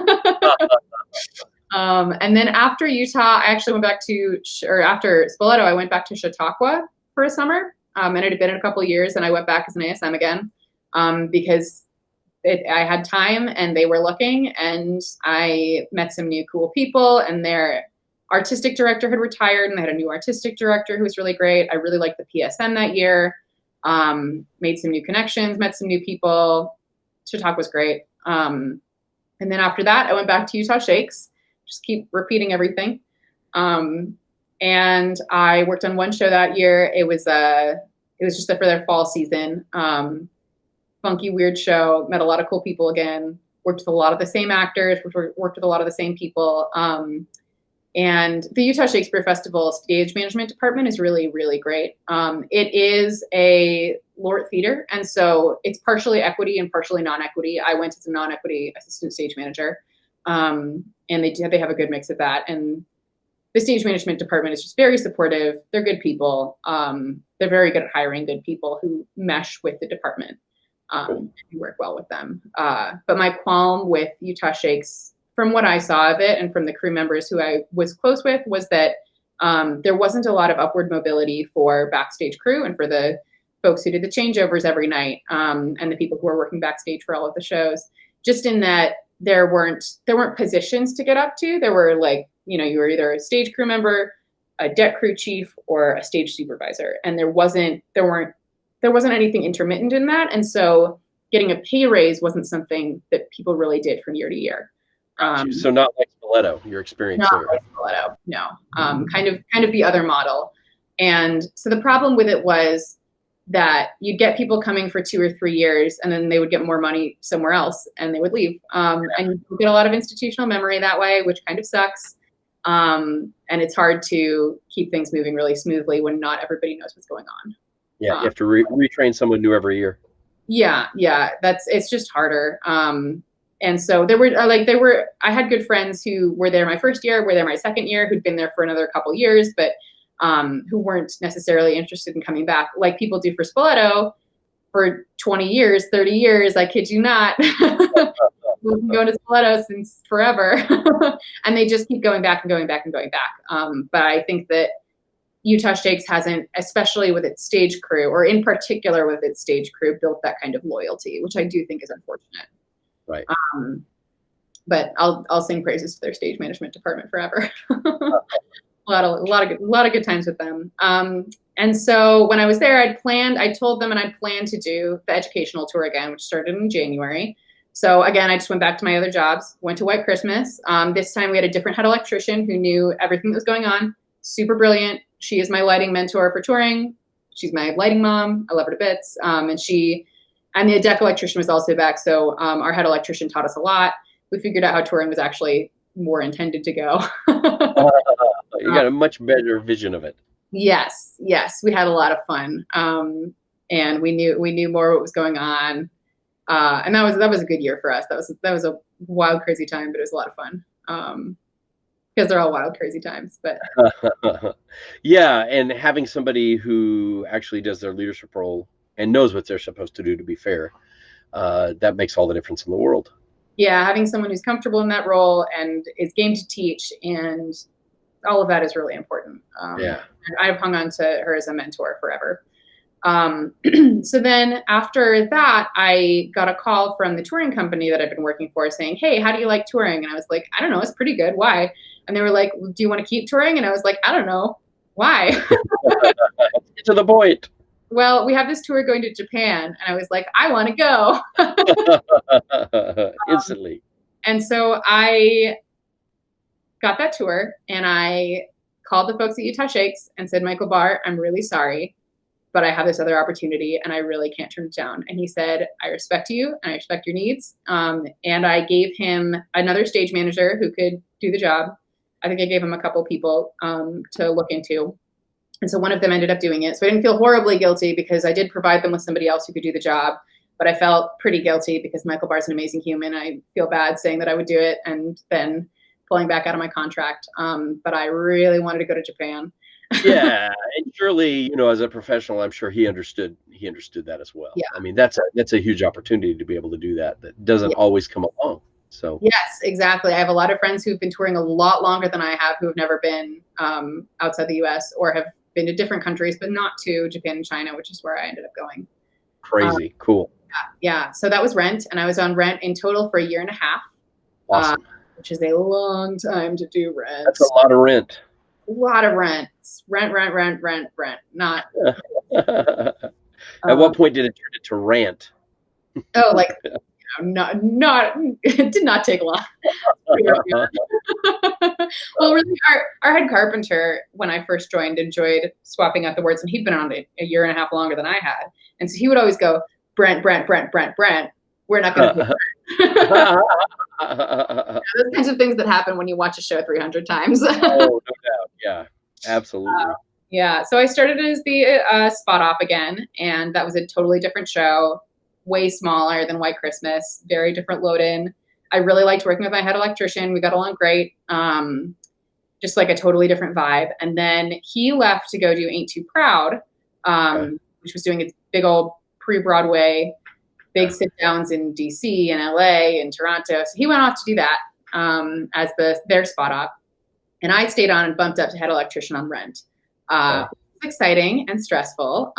And then after Utah, I actually went back to, or after Spoleto, I went back to Chautauqua for a summer. And it had been a couple of years, and I went back as an ASM again because I had time and they were looking, and I met some new cool people, and their artistic director had retired, and they had a new artistic director who was really great. I really liked the PSM that year. Made some new connections, met some new people. Chautauqua was great. And then after that, I went back to Utah Shakes. Just keep repeating everything. And I worked on one show that year. It was just for their fall season. Funky, weird show. Met a lot of cool people again. Worked with a lot of the same actors. Worked with a lot of the same people. And the Utah Shakespeare Festival stage management department is really, really great. It is a LORT theater, and so it's partially equity and partially non-equity. I went as a non-equity assistant stage manager, and they have a good mix of that. And the stage management department is just very supportive. They're good people. They're very good at hiring good people who mesh with the department and work well with them. But my qualm with Utah Shakes, from what I saw of it and from the crew members who I was close with, was that there wasn't a lot of upward mobility for backstage crew and for the folks who did the changeovers every night and the people who were working backstage for all of the shows, just in that there weren't positions to get up to. There were you were either a stage crew member, a deck crew chief, or a stage supervisor. And there wasn't anything intermittent in that. And so getting a pay raise wasn't something that people really did from year to year. So not like Spoleto, your experience not there. Like Spoleto, no. Kind of the other model. And so the problem with it was that you'd get people coming for 2 or 3 years, and then they would get more money somewhere else and they would leave. And you get a lot of institutional memory that way, which kind of sucks. And it's hard to keep things moving really smoothly when not everybody knows what's going on. Yeah, you have to retrain someone new every year. Yeah, it's just harder. And so I had good friends who were there my first year, were there my second year, who'd been there for another couple years, but who weren't necessarily interested in coming back like people do for Spoleto for 20 years, 30 years. I kid you not. We've been going to Spoleto since forever. And they just keep going back and going back and going back. But I think that Utah Shakes hasn't, especially with its stage crew, or in particular with its stage crew, built that kind of loyalty, which I do think is unfortunate. Right. But I'll sing praises to their stage management department forever. a lot of good times with them. And so when I was there, I told them I'd planned to do the educational tour again, which started in January. So again, I just went back to my other jobs, went to White Christmas. This time we had a different head electrician who knew everything that was going on. Super brilliant. She is my lighting mentor for touring. She's my lighting mom. I love her to bits. And the deck electrician was also back. So our head electrician taught us a lot. We figured out how touring was actually more intended to go. You got a much better vision of it. Yes. We had a lot of fun. And we knew more what was going on. And that was a good year for us. That was a wild, crazy time, but it was a lot of fun. Because they're all wild, crazy times. But yeah, and having somebody who actually does their leadership role and knows what they're supposed to do, to be fair, that makes all the difference in the world. Yeah, having someone who's comfortable in that role and is game to teach, and all of that is really important. Yeah. And I've hung on to her as a mentor forever. So then after that, I got a call from the touring company that I've been working for saying, hey, how do you like touring? And I was like, I don't know, it's pretty good. Why? And they were like, well, do you want to keep touring? And I was like, I don't know. Why? Get to the point. Well, we have this tour going to Japan. And I was like, I want to go. Instantly. And so I got that tour, and I called the folks at Utah Shakes and said, Michael Barr, I'm really sorry, but I have this other opportunity and I really can't turn it down. And he said, I respect you and I respect your needs. And I gave him another stage manager who could do the job. I think I gave him a couple people to look into. And so one of them ended up doing it. So I didn't feel horribly guilty because I did provide them with somebody else who could do the job. But I felt pretty guilty because Michael Barr's an amazing human. I feel bad saying that I would do it and then pulling back out of my contract. But I really wanted to go to Japan. Yeah, and surely, as a professional, I'm sure he understood that as well. Yeah. I mean, that's a huge opportunity to be able to do that. That doesn't always come along. So Yes, exactly. I have a lot of friends who've been touring a lot longer than I have, who have never been outside the US or have been to different countries, but not to Japan and China, which is where I ended up going. Um, crazy, cool, yeah, so that was Rent, and I was on Rent in total for a year and a half, uh, awesome. which is a long time to do That's Rent. a lot of rent. A lot of rent. Rent, rent, rent, rent, rent. Not, At um, what point did it turn into rant? oh, like, not, it did not take long. Well, really, our head carpenter, when I first joined, enjoyed swapping out the words, and he'd been on it a year and a half longer than I had. And so he would always go, Brent, Brent, Brent, Brent, Brent. We're not going to pay Brent. Those kinds of things that happen when you watch a show 300 times. Oh, no doubt. Yeah, absolutely. Yeah, so I started as the spot op again, and that was a totally different show, way smaller than White Christmas, very different load in. I really liked working with my head electrician. We got along great. Just like a totally different vibe. And then he left to go do Ain't Too Proud, Okay. which was doing its big old pre-Broadway, big sit-downs in DC and LA and Toronto. So he went off to do that as their spot op. And I stayed on and bumped up to head electrician on Rent. Okay. It's exciting and stressful.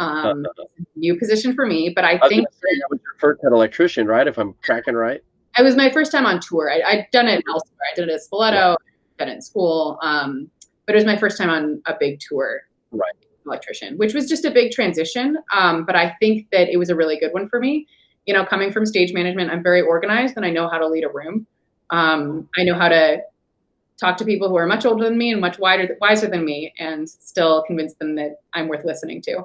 New position for me, but I I was think gonna say that was your first head electrician, right? If I'm tracking right. it was my first time on tour. I'd done it elsewhere. I did it at Spoleto, done it in school, but it was my first time on a big tour. Right. Electrician, which was just a big transition. But I think that it was a really good one for me. Coming from stage management, I'm very organized and I know how to lead a room. I know how to talk to people who are much older than me and much wiser than me and still convince them that I'm worth listening to.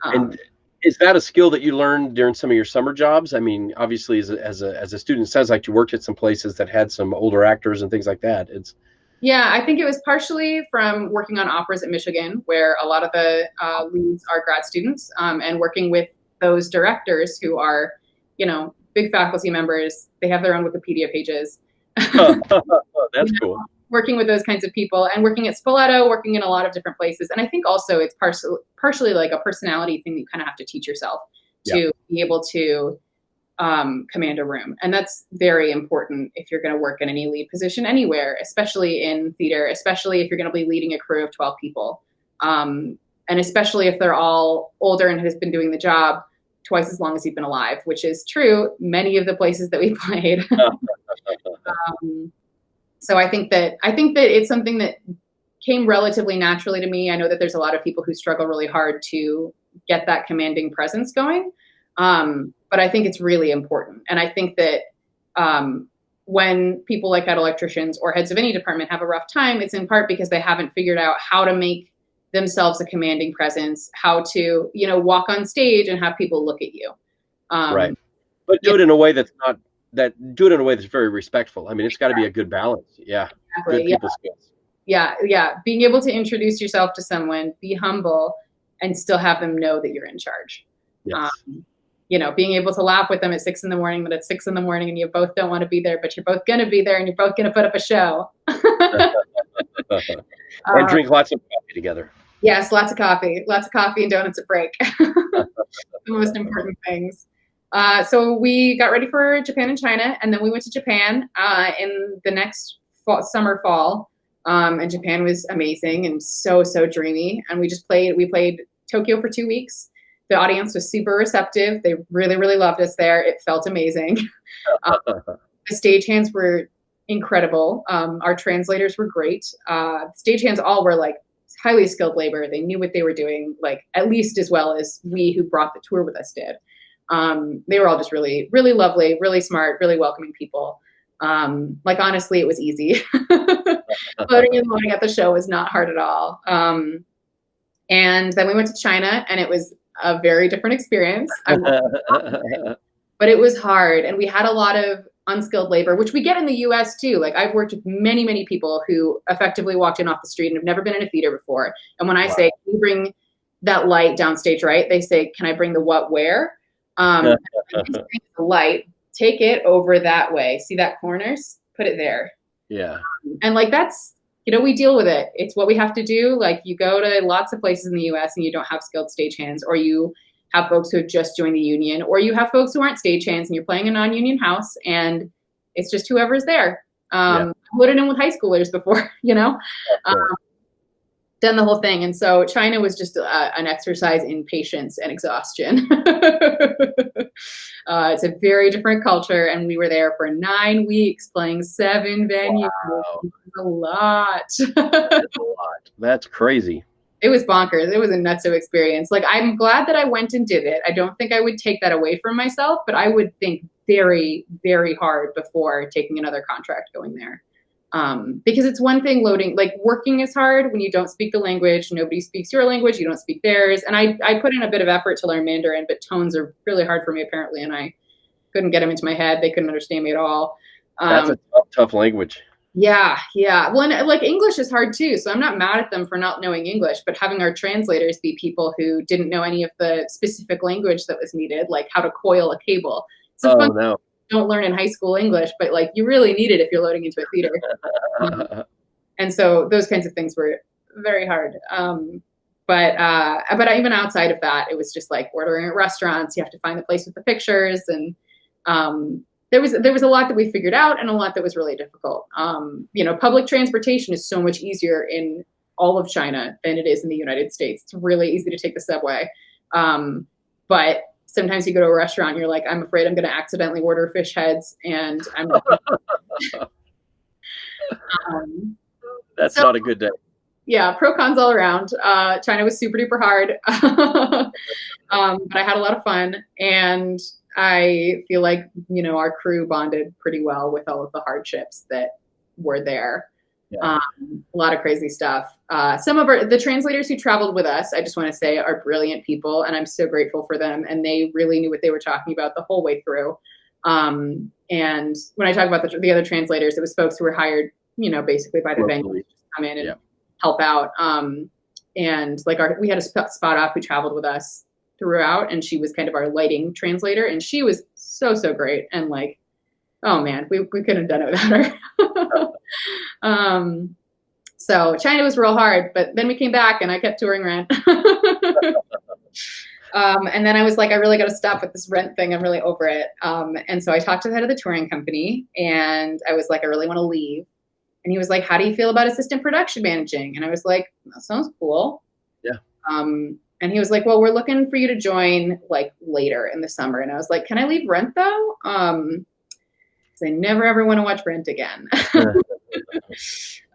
And is that a skill that you learned during some of your summer jobs? I mean, obviously, as a student, it sounds like you worked at some places that had some older actors and things like that. Yeah, I think it was partially from working on operas at Michigan, where a lot of the leads are grad students, and working with those directors who are, big faculty members. They have their own Wikipedia pages. That's cool. Working with those kinds of people and working at Spoleto, working in a lot of different places. And I think also it's partially like a personality thing that you kind of have to teach yourself to be able to command a room. And that's very important if you're going to work in any lead position anywhere, especially in theater, especially if you're going to be leading a crew of 12 people. And especially if they're all older and has been doing the job twice as long as you've been alive, which is true. Many of the places that we played. So I think that it's something that came relatively naturally to me. I know that there's a lot of people who struggle really hard to get that commanding presence going. But I think it's really important. And I think that when people like head electricians or heads of any department have a rough time, it's in part because they haven't figured out how to make themselves a commanding presence, how to, walk on stage and have people look at you. Right. But do it in a way that's very respectful. I mean, it's got to be a good balance. Yeah. Exactly. Good people skills. Yeah. Being able to introduce yourself to someone, be humble, and still have them know that you're in charge. Yes. Being able to laugh with them at 6 a.m, but it's 6 a.m. and you both don't want to be there, but you're both going to be there and you're both going to put up a show. And drink lots of coffee together. Yes, lots of coffee and donuts at break. The most important things. So we got ready for Japan and China, and then we went to Japan in the next fall. And Japan was amazing and so dreamy. And we played Tokyo for 2 weeks. The audience was super receptive. They really, really loved us there. It felt amazing. The stagehands were incredible. Our translators were great. Stagehands all were like highly skilled labor. They knew what they were doing, like at least as well as we who brought the tour with us did. They were all just really, really lovely, really smart, really welcoming people. Honestly, it was easy. Loading and loading at the show was not hard at all. And then we went to China, and it was a very different experience. But it was hard, and we had a lot of unskilled labor, which we get in the US too. Like I've worked with many, many people who effectively walked in off the street and have never been in a theater before. And when I say, can you bring that light downstage, right? They say, can I bring the what, where? The light, take it over that way. See that corner? Put it there. Yeah. And like, that's we deal with it. It's what we have to do. Like, you go to lots of places in the US and you don't have skilled stagehands, or you have folks who have just joined the union, or you have folks who aren't stagehands and you're playing a non-union house, and it's just whoever's there. I've loaded in with high schoolers before, done the whole thing. And so China was just an exercise in patience and exhaustion. It's a very different culture, and we were there for 9 weeks playing 7 venues. Wow. It was a lot. That's a lot. That's crazy. It was bonkers. It was a nutso experience. Like, I'm glad that I went and did it. I don't think I would take that away from myself, but I would think very, very hard before taking another contract going there. Because it's one thing loading, like, working is hard when you don't speak the language, nobody speaks your language, you don't speak theirs. And I put in a bit of effort to learn Mandarin, but tones are really hard for me apparently, and I couldn't get them into my head. They couldn't understand me at all. That's a tough language. Yeah. Well, and, like, English is hard too, so I'm not mad at them for not knowing English, but having our translators be people who didn't know any of the specific language that was needed, like how to coil a cable. It's a fun thing you don't learn in high school English, but, like, you really need it if you're loading into a theater. And so those kinds of things were very hard. But even outside of that, it was just like ordering at restaurants. You have to find the place with the pictures, and there was a lot that we figured out, and a lot that was really difficult. Public transportation is so much easier in all of China than it is in the United States. It's really easy to take the subway. But sometimes you go to a restaurant and you're like, I'm afraid I'm going to accidentally order fish heads, and I'm not that's not a good day. Yeah, pro cons all around. China was super duper hard, but I had a lot of fun, and I feel like, our crew bonded pretty well with all of the hardships that were there. Yeah. A lot of crazy stuff. Some of the translators who traveled with us, I just want to say, are brilliant people, and I'm so grateful for them. And they really knew what they were talking about the whole way through. And when I talk about the other translators, it was folks who were hired, basically by the venue to come in and help out. And like we had a spot op who traveled with us throughout, and she was kind of our lighting translator, and she was so great. And, like, oh man, we couldn't have done it without her. So China was real hard, but then we came back and I kept touring rent. And then I was like, I really got to stop with this rent thing. I'm really over it. And so I talked to the head of the touring company, and I was like, I really want to leave. And he was like, how do you feel about assistant production managing? And I was like, that sounds cool. Yeah. And he was like, well, we're looking for you to join, like, later in the summer. And I was like, can I leave Rent though? Because I never ever want to watch Rent again.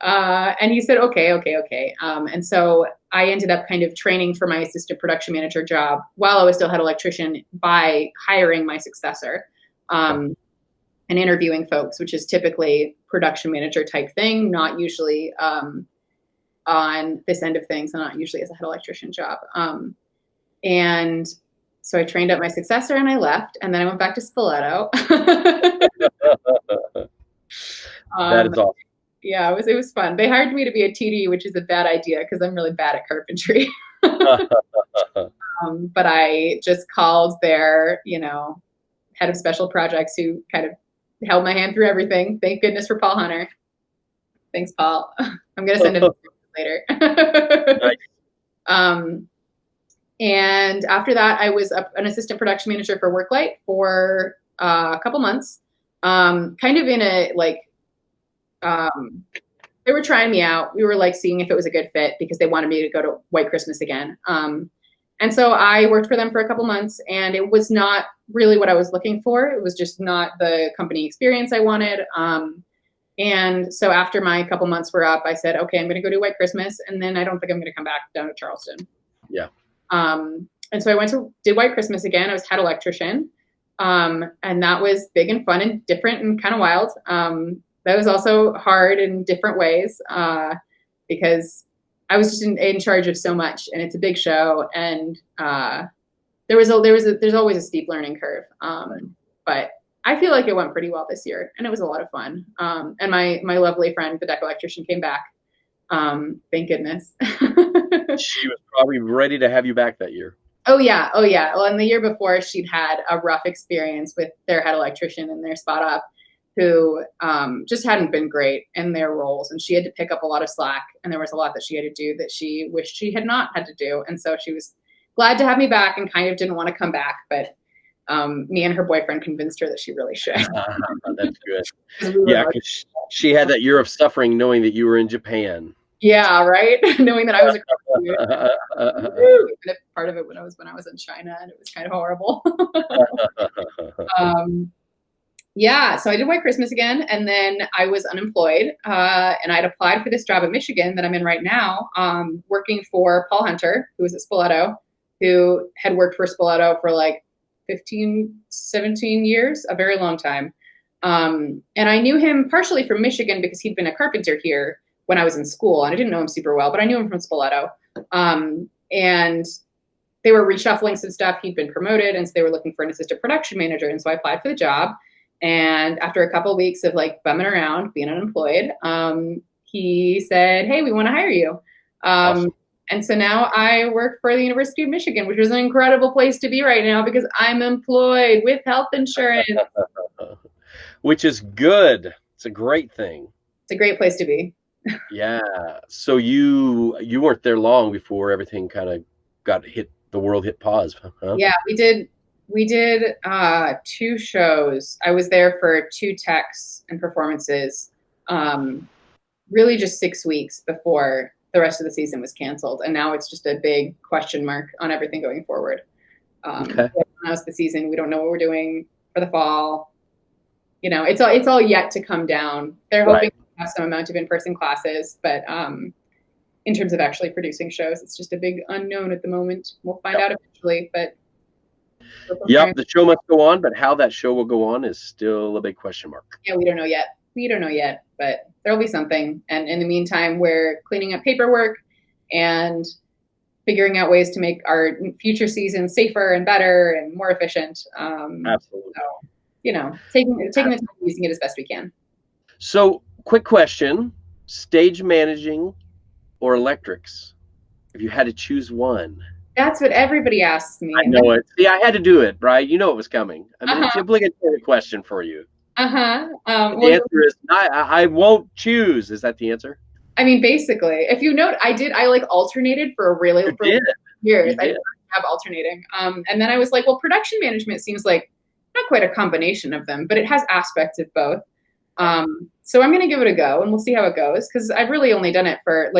And he said, okay. And so I ended up kind of training for my assistant production manager job while I was still head electrician by hiring my successor, and interviewing folks, which is typically production manager type thing, not usually on this end of things, and not usually as a head electrician job. And so I trained up my successor and I left, and then I went back to Spoleto. That is awesome. Yeah, it was fun. They hired me to be a TD, which is a bad idea because I'm really bad at carpentry. But I just called their, head of special projects, who kind of held my hand through everything. Thank goodness for Paul Hunter. Thanks, Paul. I'm going to send him later. Nice. And after that, I was an assistant production manager for Worklight for a couple months, kind of in a, like, they were trying me out. We were, like, seeing if it was a good fit because they wanted me to go to White Christmas again. And so I worked for them for a couple months, and it was not really what I was looking for. It was just not the company experience I wanted. And so after my couple months were up, I said, okay, I'm going to go do White Christmas, and then I don't think I'm going to come back down to Charleston. Yeah. And so I did White Christmas again. I was head electrician. And that was big and fun and different and kind of wild. That was also hard in different ways, because I was just in charge of so much, and it's a big show, and there's always a steep learning curve. But I feel like it went pretty well this year, and it was a lot of fun. And my lovely friend, the deck electrician, came back. Thank goodness. She was probably ready to have you back that year. Oh yeah. Well, and the year before, she'd had a rough experience with their head electrician and their spot up. who just hadn't been great in their roles, and she had to pick up a lot of slack, and there was a lot that she had to do that she wished she had not had to do. And so she was glad to have me back and kind of didn't want to come back, but me and her boyfriend convinced her that she really should. That's good. 'Cause we were Yeah, like, because she had that year of suffering knowing that you were in Japan. yeah, right. Knowing that I was a graduate, even if part of it when I was in China, and it was kind of horrible. Yeah, so I did White Christmas again, and then I was unemployed, and I'd applied for this job in Michigan that I'm in right now, working for Paul Hunter, who was at Spoleto, who had worked for Spoleto for like 15, 17 years, a very long time. And I knew him partially from Michigan because he'd been a carpenter here when I was in school, and I didn't know him super well, but I knew him from Spoleto. And they were reshuffling some stuff. He'd been promoted, and so they were looking for an assistant production manager, and so I applied for the job. And after a couple of weeks of like bumming around, being unemployed, he said, "Hey, we want to hire you." Awesome. And so now I work for the University of Michigan, which is an incredible place to be right now because I'm employed with health insurance. Which is good. It's a great thing. It's a great place to be. Yeah. So you weren't there long before everything kind of got hit. The world hit pause. Huh? Yeah, we did 2 shows. I was there for 2 techs and performances, really just 6 weeks before the rest of the season was canceled. And now it's just a big question mark on everything going forward. Okay. How's the season? We don't know what we're doing for the fall. You know, it's all yet to come down. They're hoping to have some amount of in-person classes, but in terms of actually producing shows, it's just a big unknown at the moment. We'll find out eventually, but yep, the show must go on, but how that show will go on is still a big question mark. Yeah, we don't know yet. But there'll be something. And in the meantime, we're cleaning up paperwork and figuring out ways to make our future seasons safer and better and more efficient. Absolutely. So, you know, taking the time and using it as best we can. So, quick question: stage managing or electrics? If you had to choose one. That's what everybody asks me. I know it. See, I had to do it, right? You know it was coming. I mean, it's an obligatory question for you. The answer is I won't choose. Is that the answer? I mean, basically, if you note, I like alternated for years. I didn't have alternating. And then I was like, well, production management seems like not quite a combination of them, but it has aspects of both. So I'm going to give it a go, and we'll see how it goes, because I've really only done it for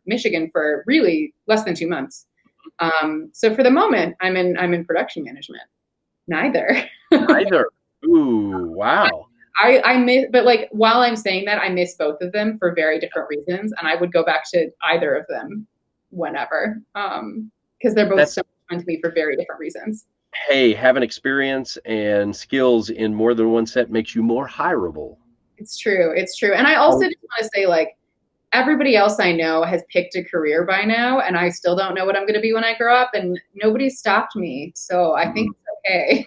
Michigan for really less than 2 months. So for the moment, I'm in production management. Neither. Ooh, wow. I miss, but like while I'm saying that, I miss both of them for very different reasons, and I would go back to either of them whenever, because they're both so fun to me for very different reasons. Hey, having experience and skills in more than one set makes you more hireable. It's true. And I also just want to say, like, everybody else I know has picked a career by now, and I still don't know what I'm going to be when I grow up, and nobody's stopped me. So I think it's okay.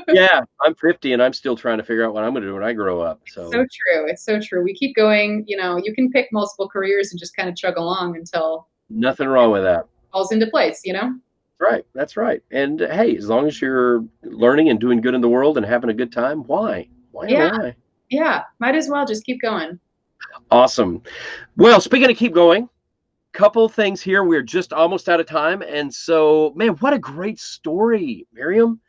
Yeah, I'm 50 and I'm still trying to figure out what I'm going to do when I grow up. So It's so true. We keep going. You know, you can pick multiple careers and just kind of chug along until nothing wrong with that. Falls into place, you know? Right. That's right. And hey, as long as you're learning and doing good in the world and having a good time, why? Yeah, might as well just keep going. Awesome. Well, speaking of keep going, couple things here. We're just almost out of time. And so, man, what a great story, Miriam.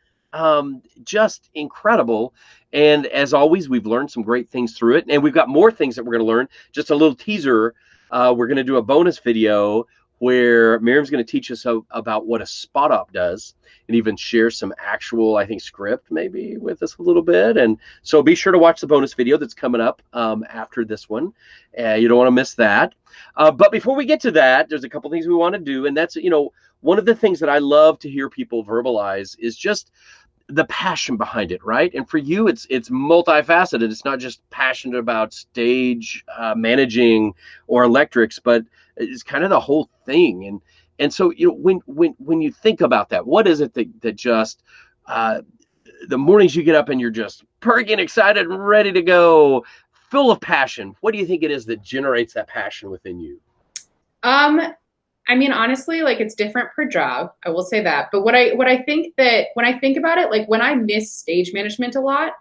Just incredible. And as always, we've learned some great things through it. And we've got more things that we're going to learn. Just a little teaser. We're going to do a bonus video where Miriam's going to teach us about what a spot op does, and even share some actual, I think, script maybe with us a little bit. And so be sure to watch the bonus video that's coming up after this one. You don't want to miss that. But before we get to that, there's a couple things we want to do. And that's, you know, one of the things that I love to hear people verbalize is just the passion behind it, right? And for you, it's multifaceted. It's not just passionate about stage managing or electrics, but it's kind of the whole thing. And so, you know, when you think about that, what is it that just the mornings you get up and you're just perking, excited, and ready to go, full of passion? What do you think it is that generates that passion within you? I mean, honestly, like, it's different per job. I will say that. But what I think that when I think about it, like, when I miss stage management a lot,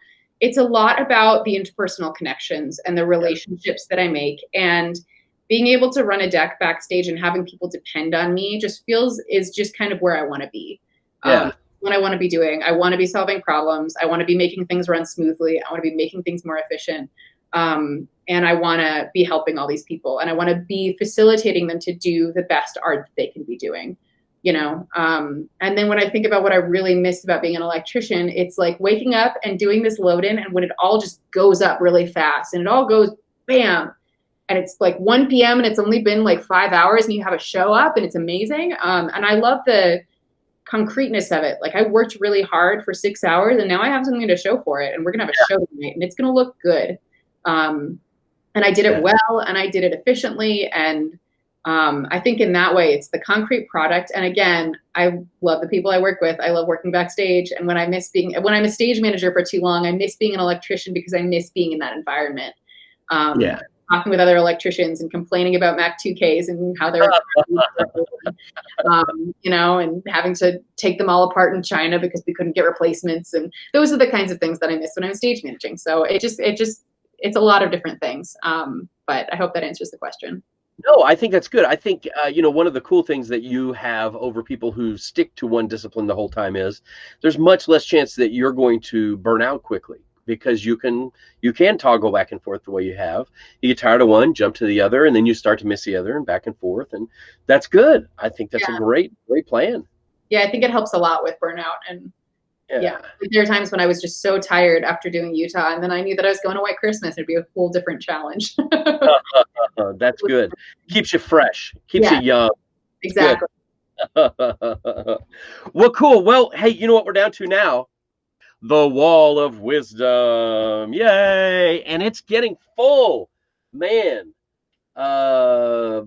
it's a lot about the interpersonal connections and the relationships that I make, and being able to run a deck backstage and having people depend on me is just kind of where I want to be. Yeah. What I want to be doing. I want to be solving problems. I want to be making things run smoothly. I want to be making things more efficient. And I want to be helping all these people, and I want to be facilitating them to do the best art that they can be doing, you know? And then when I think about what I really miss about being an electrician, it's like waking up and doing this load in, and when it all just goes up really fast and it all goes bam, and it's like 1 p.m. and it's only been like 5 hours and you have a show up and it's amazing. And I love the concreteness of it. Like, I worked really hard for 6 hours and now I have something to show for it, and we're gonna have a show tonight and it's gonna look good. And I did it well, and I did it efficiently. And I think in that way, it's the concrete product. And again, I love the people I work with. I love working backstage. And when I'm a stage manager for too long, I miss being an electrician because I miss being in that environment. Talking with other electricians and complaining about Mac 2Ks and how they're, you know, and having to take them all apart in China because we couldn't get replacements. And those are the kinds of things that I miss when I'm stage managing. So it's a lot of different things. But I hope that answers the question. No, I think that's good. I think, you know, one of the cool things that you have over people who stick to one discipline the whole time is there's much less chance that you're going to burn out quickly, because you can toggle back and forth the way you have. You get tired of one, jump to the other, and then you start to miss the other, and back and forth. And that's good. I think that's a great plan. Yeah, I think it helps a lot with burnout. And there are times when I was just so tired after doing Utah, and then I knew that I was going to White Christmas. It'd be a whole different challenge. That's good. Keeps you fresh. Keeps you young. Exactly. Well, cool. Well, hey, you know what we're down to now? The Wall of Wisdom. Yay! And it's getting full. Man. I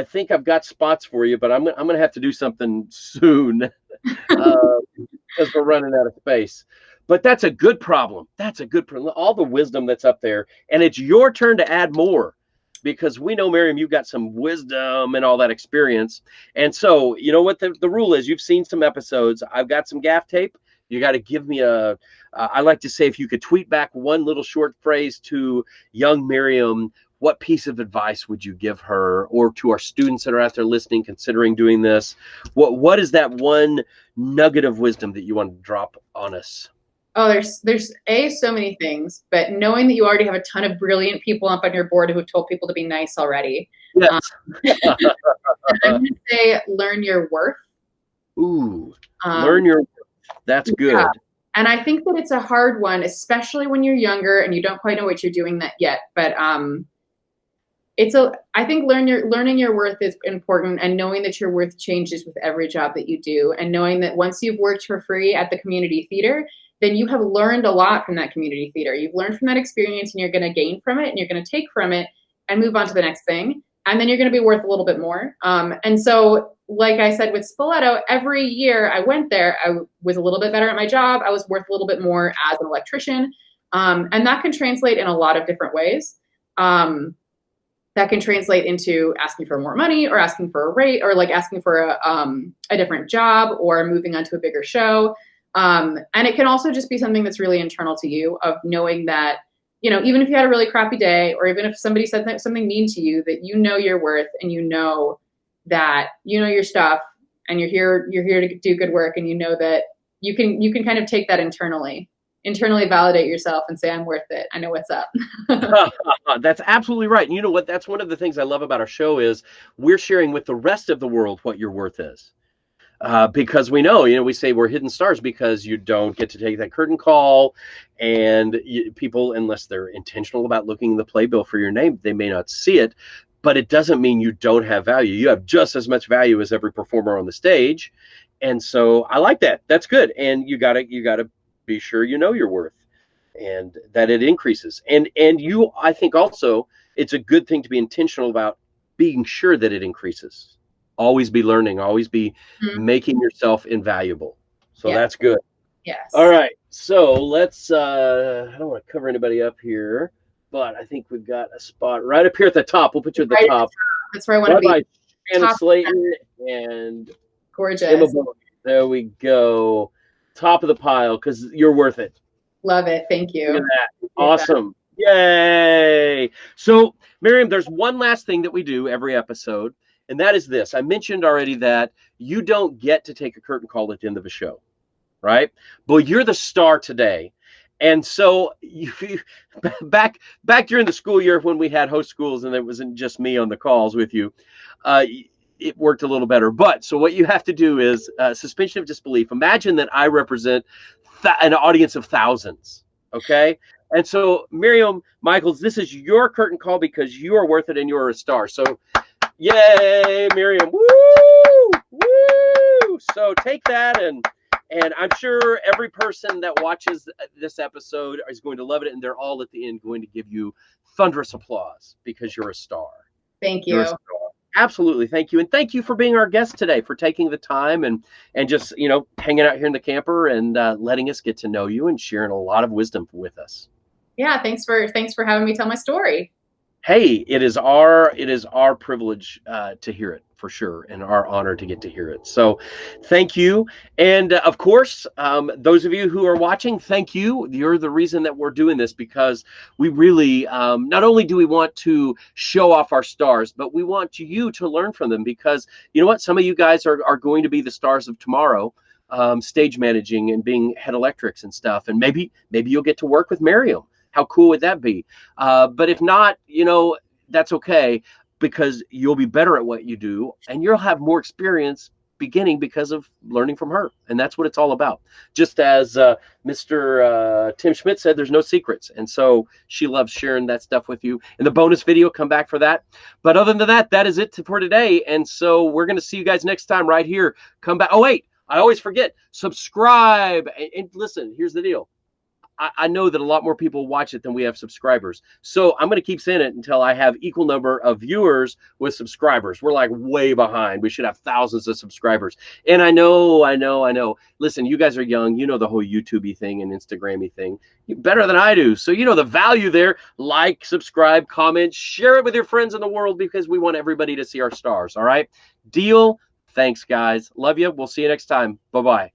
think I've got spots for you, but I'm gonna have to do something soon because we're running out of space. But that's a good problem. That's a good problem. All the wisdom that's up there, and it's your turn to add more, because we know, Miriam, you've got some wisdom and all that experience. And so, you know what the rule is? You've seen some episodes. I've got some gaff tape. You got to give me I like to say, if you could tweet back one little short phrase to young Miriam, what piece of advice would you give her, or to our students that are out there listening, considering doing this? What is that one nugget of wisdom that you want to drop on us? Oh, there's so many things, but knowing that you already have a ton of brilliant people up on your board who have told people to be nice already. Yes. I'm going to say learn your worth. Ooh, learn your worth. That's good. Yeah. And I think that it's a hard one, especially when you're younger and you don't quite know what you're doing that yet. But I think learning your worth is important, and knowing that your worth changes with every job that you do, and knowing that once you've worked for free at the community theater, then you have learned a lot from that community theater. You've learned from that experience, and you're going to gain from it, and you're going to take from it and move on to the next thing. And then you're going to be worth a little bit more. And so, like I said, with Spoleto, every year I went there, I was a little bit better at my job. I was worth a little bit more as an electrician. And that can translate in a lot of different ways. That can translate into asking for more money, or asking for a rate, or like asking for a different job, or moving on to a bigger show. And it can also just be something that's really internal to you, of knowing that, you know, even if you had a really crappy day, or even if somebody said something mean to you, that you know your worth, and you know that you know your stuff, and you're here to do good work, and you know that you can kind of take that internally validate yourself and say, I'm worth it. I know what's up. That's absolutely right. And you know what? That's one of the things I love about our show is we're sharing with the rest of the world what your worth is. Because we know, you know, we say we're hidden stars because you don't get to take that curtain call, and people, unless they're intentional about looking in the playbill for your name, they may not see it. But it doesn't mean you don't have value. You have just as much value as every performer on the stage. And so I like that. That's good. And you gotta be sure you know your worth, and that it increases. And you, I think also it's a good thing to be intentional about being sure that it increases. Always be learning, always be making yourself invaluable. So that's good. Yes. All right. So let's, I don't want to cover anybody up here, but I think we've got a spot right up here at the top. We'll put you at the top. That's where I want to be. Shannon Slayton and gorgeous. Emma Bowie. There we go. Top of the pile, because you're worth it. Love it. Thank Look at you. that. Awesome. Yay. So, Miriam, there's one last thing that we do every episode, and that is this. I mentioned already that you don't get to take a curtain call at the end of a show, right? But you're the star today. And so back during the school year when we had host schools and it wasn't just me on the calls with you, uh, it worked a little better. But so what you have to do is suspension of disbelief. Imagine that I represent an audience of thousands. Okay. And so, Miriam Michaels, this is your curtain call because you are worth it and you're a star. So, yay, Miriam. Woo! Woo! So take that, and I'm sure every person that watches this episode is going to love it, and they're all at the end going to give you thunderous applause because you're a star. Thank you. Absolutely. Thank you. And thank you for being our guest today, for taking the time and just, hanging out here in the camper and letting us get to know you and sharing a lot of wisdom with us. Yeah. Thanks for having me tell my story. Hey, it is our privilege to hear it, for sure, and our honor to get to hear it. So thank you. And of course, those of you who are watching, thank you. You're the reason that we're doing this, because we really, not only do we want to show off our stars, but we want you to learn from them, because you know what? Some of you guys are going to be the stars of tomorrow, stage managing and being head electrics and stuff. And maybe you'll get to work with Miriam. How cool would that be? But if not, that's okay, because you'll be better at what you do and you'll have more experience beginning because of learning from her. And that's what it's all about. Just as Mr. Tim Schmidt said, there's no secrets. And so she loves sharing that stuff with you. In the bonus video, come back for that. But other than that, that is it for today. And so we're going to see you guys next time right here. Come back. Oh, wait, I always forget. Subscribe. And listen, here's the deal. I know that a lot more people watch it than we have subscribers. So I'm going to keep saying it until I have equal number of viewers with subscribers. We're like way behind. We should have thousands of subscribers. And I know. Listen, you guys are young. You know the whole YouTube-y thing and Instagram-y thing better than I do. So you know the value there. Like, subscribe, comment, share it with your friends in the world, because we want everybody to see our stars. All right? Deal? Thanks, guys. Love you. We'll see you next time. Bye-bye.